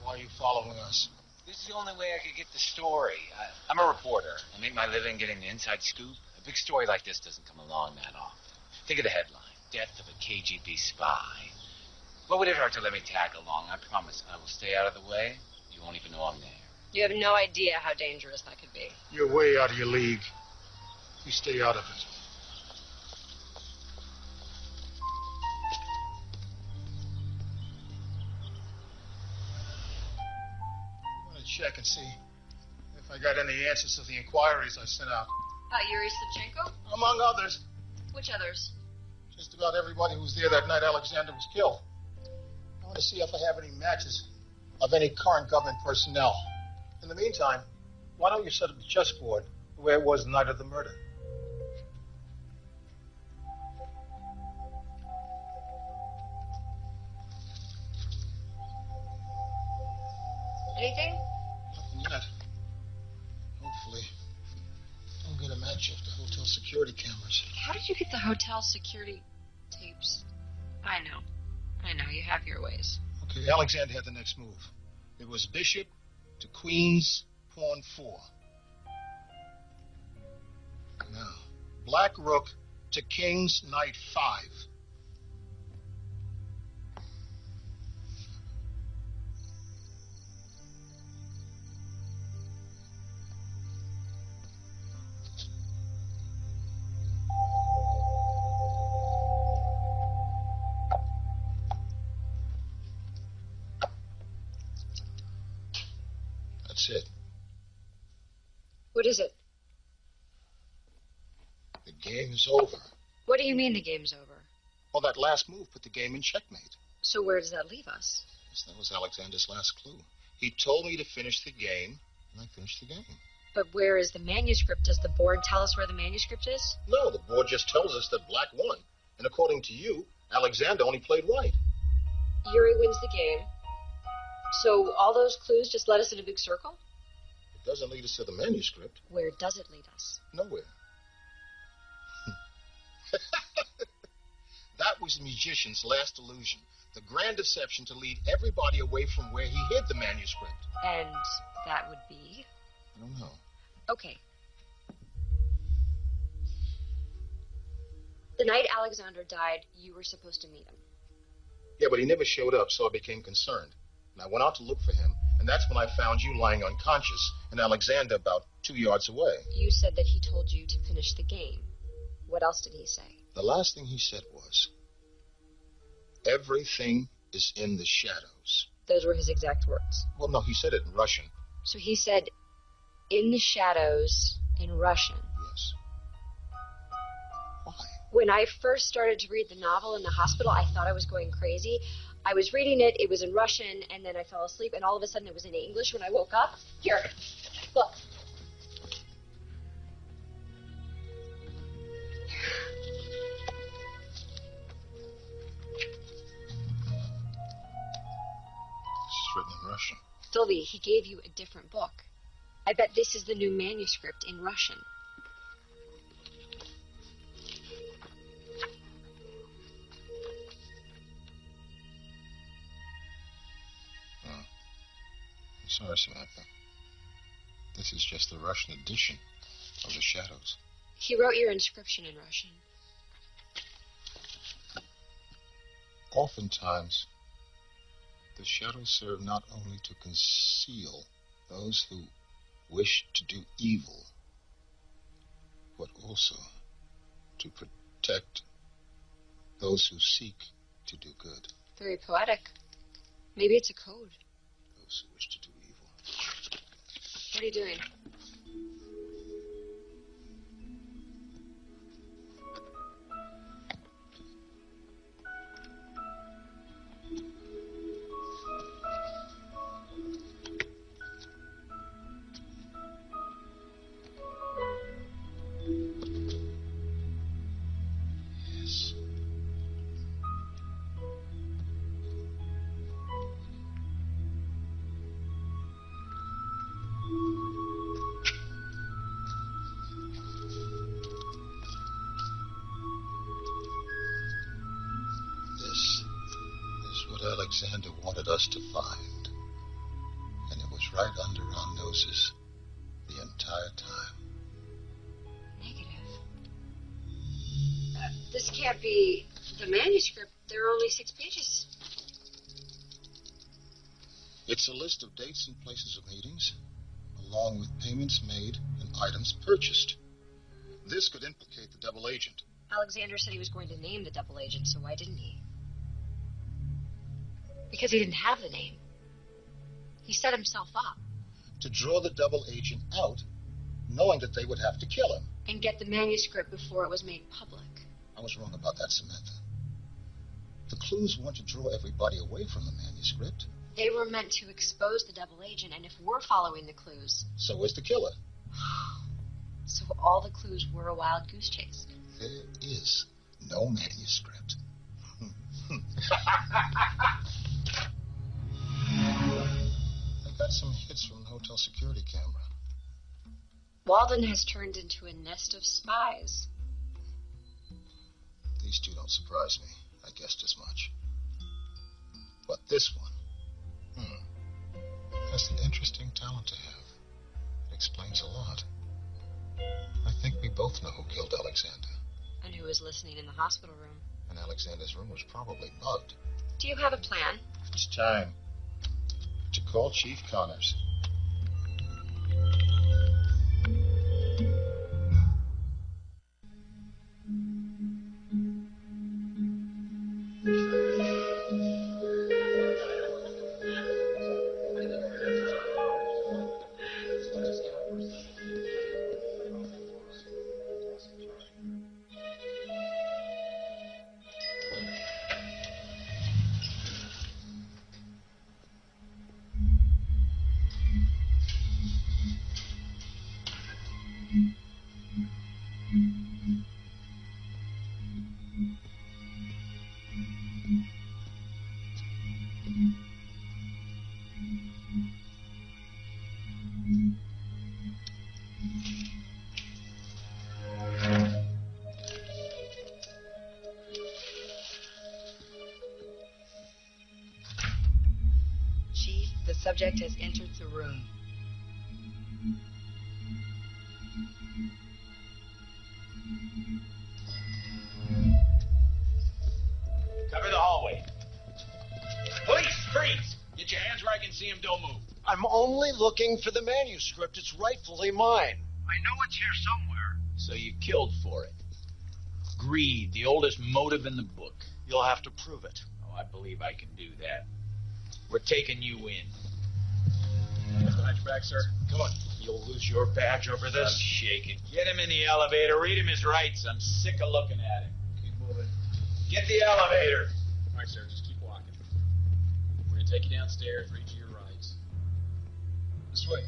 Why are you following us? This is the only way I could get the story. I'm a reporter. I make my living getting the inside scoop. A big story like this doesn't come along that often. Think of the headline. Death of a KGB spy. What would it hurt to let me tag along? I promise I will stay out of the way. You won't even know I'm there. You have no idea how dangerous that could be. You're way out of your league. You stay out of it. I want to check and see if I got any answers to the inquiries I sent out. Yuri Slivchenko? Among others. Which others? Just about everybody who was there that night Alexander was killed. I want to see if I have any matches of any current government personnel. In the meantime, why don't you set up the chessboard where it was the night of the murder? Anything? Nothing yet. Hopefully, I'll get a match off the hotel security cameras. How did you get the hotel security tapes? I know. You have your ways. Okay, Alexander had the next move. It was bishop to queen's pawn 4. Now, black rook to king's knight 5. That's it. What is it? The game is over. What do you mean the game's over? Well, that last move put the game in checkmate. So where does that leave us? Yes, that was Alexander's last clue. He told me to finish the game, and I finished the game. But where is the manuscript? Does the board tell us where the manuscript is? No, the board just tells us that black won. And according to you, Alexander only played white. Yuri wins the game. So all those clues just led us in a big circle? It doesn't lead us to the manuscript. Where does it lead us? Nowhere. That was the magician's last illusion. The grand deception to lead everybody away from where he hid the manuscript. And that would be? I don't know. Okay. The night Alexander died, you were supposed to meet him. Yeah, but he never showed up, so I became concerned. And I went out to look for him, and that's when I found you lying unconscious and Alexander about 2 yards away. You said that he told you to finish the game. What else did he say? The last thing he said was, everything is in the shadows. Those were his exact words. Well, no, he said it in Russian. So he said, in the shadows, in Russian. Yes. Why? When I first started to read the novel in the hospital, I thought I was going crazy. I was reading it, it was in Russian, and then I fell asleep, and all of a sudden it was in English when I woke up. Here, look. Written in Russian. Sylvie, he gave you a different book. I bet this is the new manuscript in Russian. Oh. I'm sorry, Samantha. This is just the Russian edition of the shadows. He wrote your inscription in Russian. Oftentimes, the shadows serve not only to conceal those who wish to do evil, but also to protect those who seek to do good. Very poetic. Maybe it's a code. Those who wish to do evil. What are you doing? Alexander wanted us to find. And it was right under our noses the entire time. Negative. This can't be the manuscript. There are only 6 pages. It's a list of dates and places of meetings, along with payments made and items purchased. This could implicate the double agent. Alexander said he was going to name the double agent, so why didn't he? Because he didn't have the name. He set himself up. To draw the double agent out, knowing that they would have to kill him. And get the manuscript before it was made public. I was wrong about that, Samantha. The clues weren't to draw everybody away from the manuscript. They were meant to expose the double agent, and if we're following the clues... So is the killer. So all the clues were a wild goose chase. There is no manuscript. I got some hits from the hotel security camera. Walden has turned into a nest of spies. These two don't surprise me. I guessed as much. But this one, that's an interesting talent to have. It explains a lot. I think we both know who killed Alexander. And who was listening in the hospital room. And Alexander's room was probably bugged. Do you have a plan? It's time to call Chief Connors. The subject has entered the room. Cover the hallway. Police, freeze! Get your hands where I can see him. Don't move. I'm only looking for the manuscript. It's rightfully mine. I know it's here somewhere. So you killed for it. Greed, the oldest motive in the book. You'll have to prove it. Oh, I believe I can do that. We're taking you in. Behind your back, sir. Come on. You'll lose your badge over this? I'm shaking. Get him in the elevator. Read him his rights. I'm sick of looking at him. Keep moving. Get the elevator. All right, sir. Just keep walking. We're going to take you downstairs, read you your rights. This way.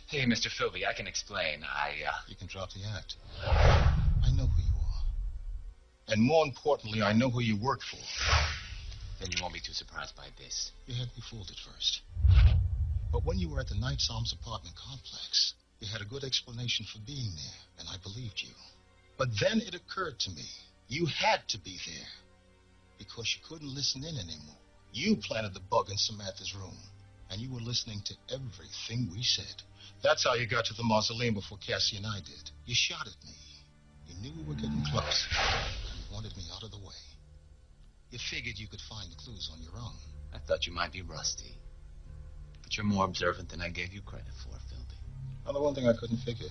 Hey, Mr. Philby, I can explain. You can drop the act. I know who you are. And more importantly, I know who you work for. Then you won't be too surprised by this. You had me fooled at first. But when you were at the Night Psalms apartment complex, you had a good explanation for being there, and I believed you. But then it occurred to me, you had to be there, because you couldn't listen in anymore. You planted the bug in Samantha's room, and you were listening to everything we said. That's how you got to the mausoleum before Cassie and I did. You shot at me. You knew we were getting close, and you wanted me out of the way. You figured you could find the clues on your own. I thought you might be rusty. But you're more observant than I gave you credit for, Philby. Well, the one thing I couldn't figure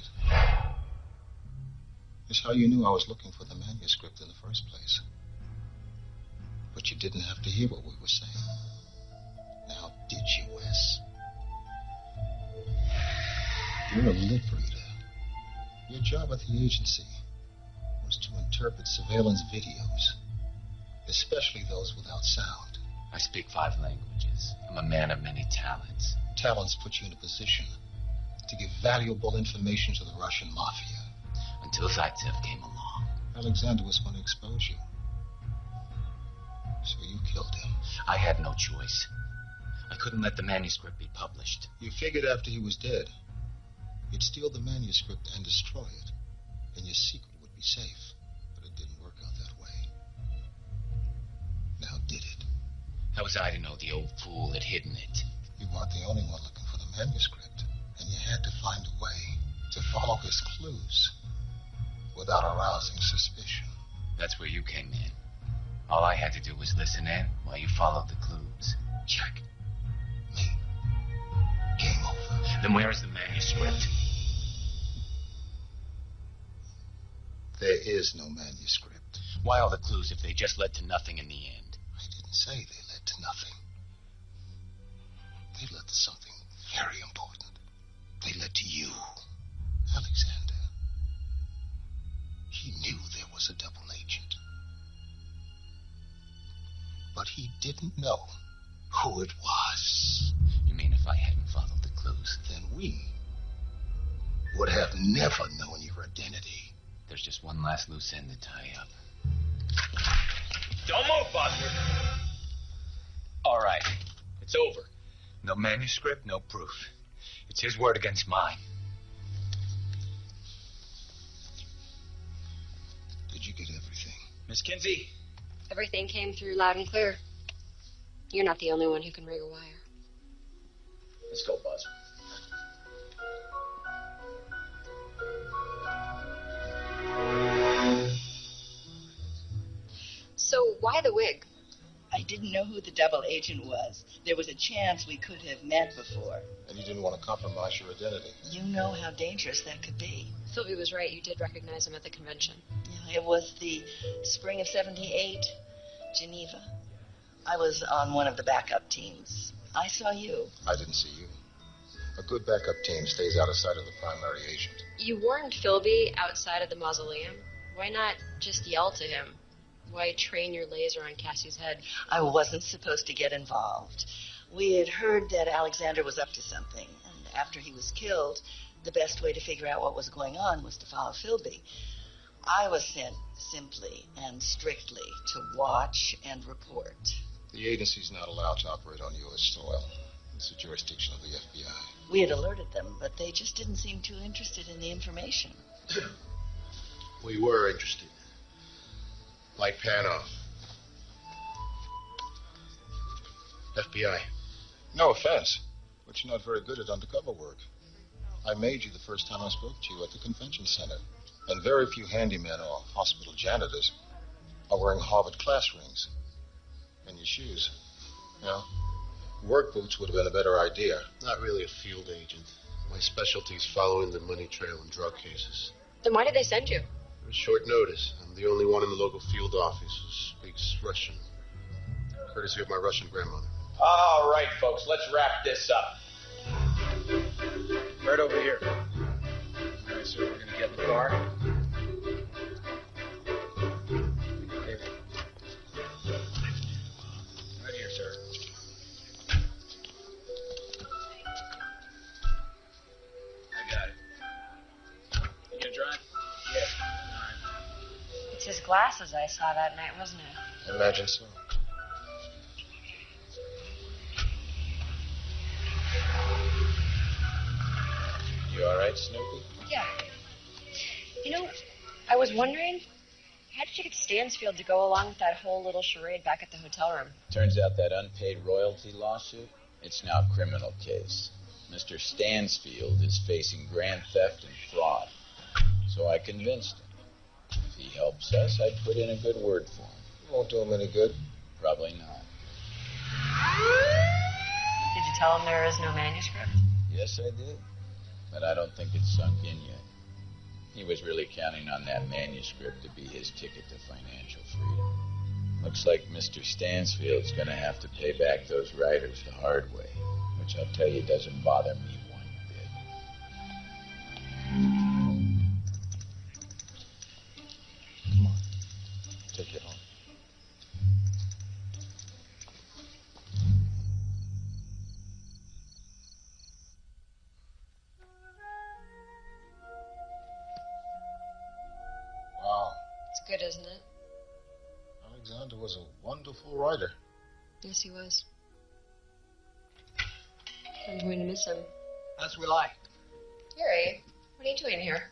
is how you knew I was looking for the manuscript in the first place. But you didn't have to hear what we were saying. Now, did you, Wes? You're a lip reader. Your job at the agency was to interpret surveillance videos, especially those without sound. I speak 5 languages. I'm a man of many talents. Talents put you in a position to give valuable information to the Russian mafia. Until Zaitsev came along. Alexander was going to expose you. So you killed him. I had no choice. I couldn't let the manuscript be published. You figured after he was dead, you'd steal the manuscript and destroy it, and your secret would be safe. But it didn't work out that way. Now did it? How was I to know the old fool had hidden it? You weren't the only one looking for the manuscript, and you had to find a way to follow his clues without arousing suspicion. That's where you came in. All I had to do was listen in while you followed the clues. Check. Me. Game over. Then where is the manuscript? There is no manuscript. Why all the clues if they just led to nothing in the end? I didn't say they led to nothing. They led to something very important. They led to you, Alexander. He knew there was a double agent. But he didn't know who it was. You mean if I hadn't followed the clues? Then we would have never known your identity. There's just one last loose end to tie up. Don't move, Buster! All right, it's over. No manuscript, no proof. It's his word against mine. Did you get everything? Miss Kinsey? Everything came through loud and clear. You're not the only one who can rig a wire. Let's go, Buzz. So why the wig? I didn't know who the double agent was. There was a chance we could have met before. And you didn't want to compromise your identity. You know how dangerous that could be. Philby was right. You did recognize him at the convention. Yeah, it was the spring of '78, Geneva. I was on one of the backup teams. I saw you. I didn't see you. A good backup team stays out of sight of the primary agent. You warned Philby outside of the mausoleum. Why not just yell to him? Why train your laser on Cassie's head? I wasn't supposed to get involved. We had heard that Alexander was up to something, and after he was killed, the best way to figure out what was going on was to follow Philby. I was sent simply and strictly to watch and report. The agency's not allowed to operate on U.S. soil. It's the jurisdiction of the FBI. We had alerted them, but they just didn't seem too interested in the information. We were interested. Light pan off. FBI. No offense, but you're not very good at undercover work. I made you the first time I spoke to you at the convention center. And very few handymen or hospital janitors are wearing Harvard class rings. And your shoes. Yeah. Work boots would have been a better idea. Not really a field agent. My specialty's following the money trail in drug cases. Then why did they send you? It was short notice. I'm the only one in the local field office who speaks Russian. Courtesy of my Russian grandmother. All right, folks, let's wrap this up. Right over here. All right, so we're going to get in the car. Right here, sir. I got it. You gonna drive? Yeah. All right. It's his glasses I saw that night, wasn't it? Imagine so. You all right, Snoopy? Yeah. You know, I was wondering, how did you get Stansfield to go along with that whole little charade back at the hotel room? Turns out that unpaid royalty lawsuit, it's now a criminal case. Mr. Stansfield is facing grand theft and fraud. So I convinced him. If he helps us, I'd put in a good word for him. Won't do him any good. Probably not. Did you tell him there is no manuscript? Yes, I did. But I don't think it's sunk in yet. He was really counting on that manuscript to be his ticket to financial freedom. Looks like Mr. Stansfield's going to have to pay back those writers the hard way, which I'll tell you doesn't bother me one bit. Come on. Take it home. Wow. It's good, isn't it? Alexander was a wonderful writer. Yes, he was. I'm going to miss him. As will I. Gary, what are you doing here?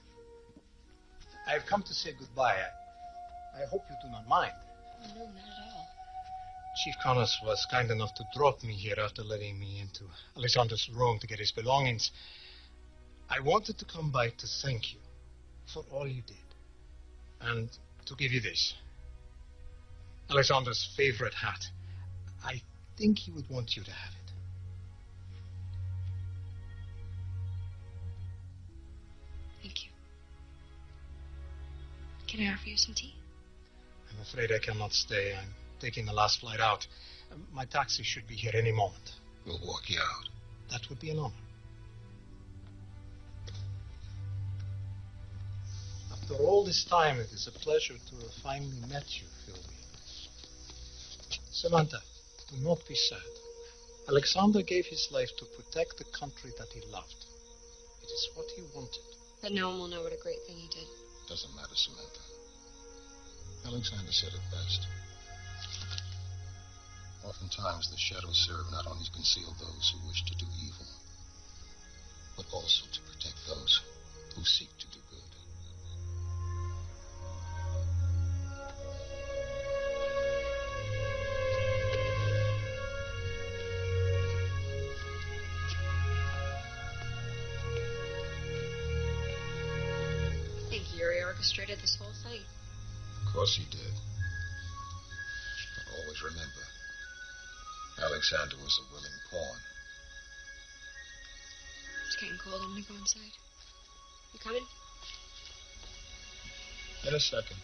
I have come to say goodbye. I hope you do not mind. Oh, no, not at all. Chief Connors was kind enough to drop me here after letting me into Alexander's room to get his belongings. I wanted to come by to thank you for all you did. And to give you this. Alexander's favorite hat. I think he would want you to have it. Thank you. Can I offer you some tea? I'm afraid I cannot stay. I'm taking the last flight out. My taxi should be here any moment. We'll walk you out. That would be an honor. After all this time, it is a pleasure to have finally met you, Philby. Samantha, do not be sad. Alexander gave his life to protect the country that he loved. It is what he wanted. But no one will know what a great thing he did. Doesn't matter, Samantha. Alexander said it best. Oftentimes, the shadows serve not only to conceal those who wish to do evil, but also to protect those who seek to do good. I think Yuri orchestrated this whole thing. Of course he did. But always remember, Alexander was a willing pawn. It's getting cold. I'm going to go inside. You coming? In a second.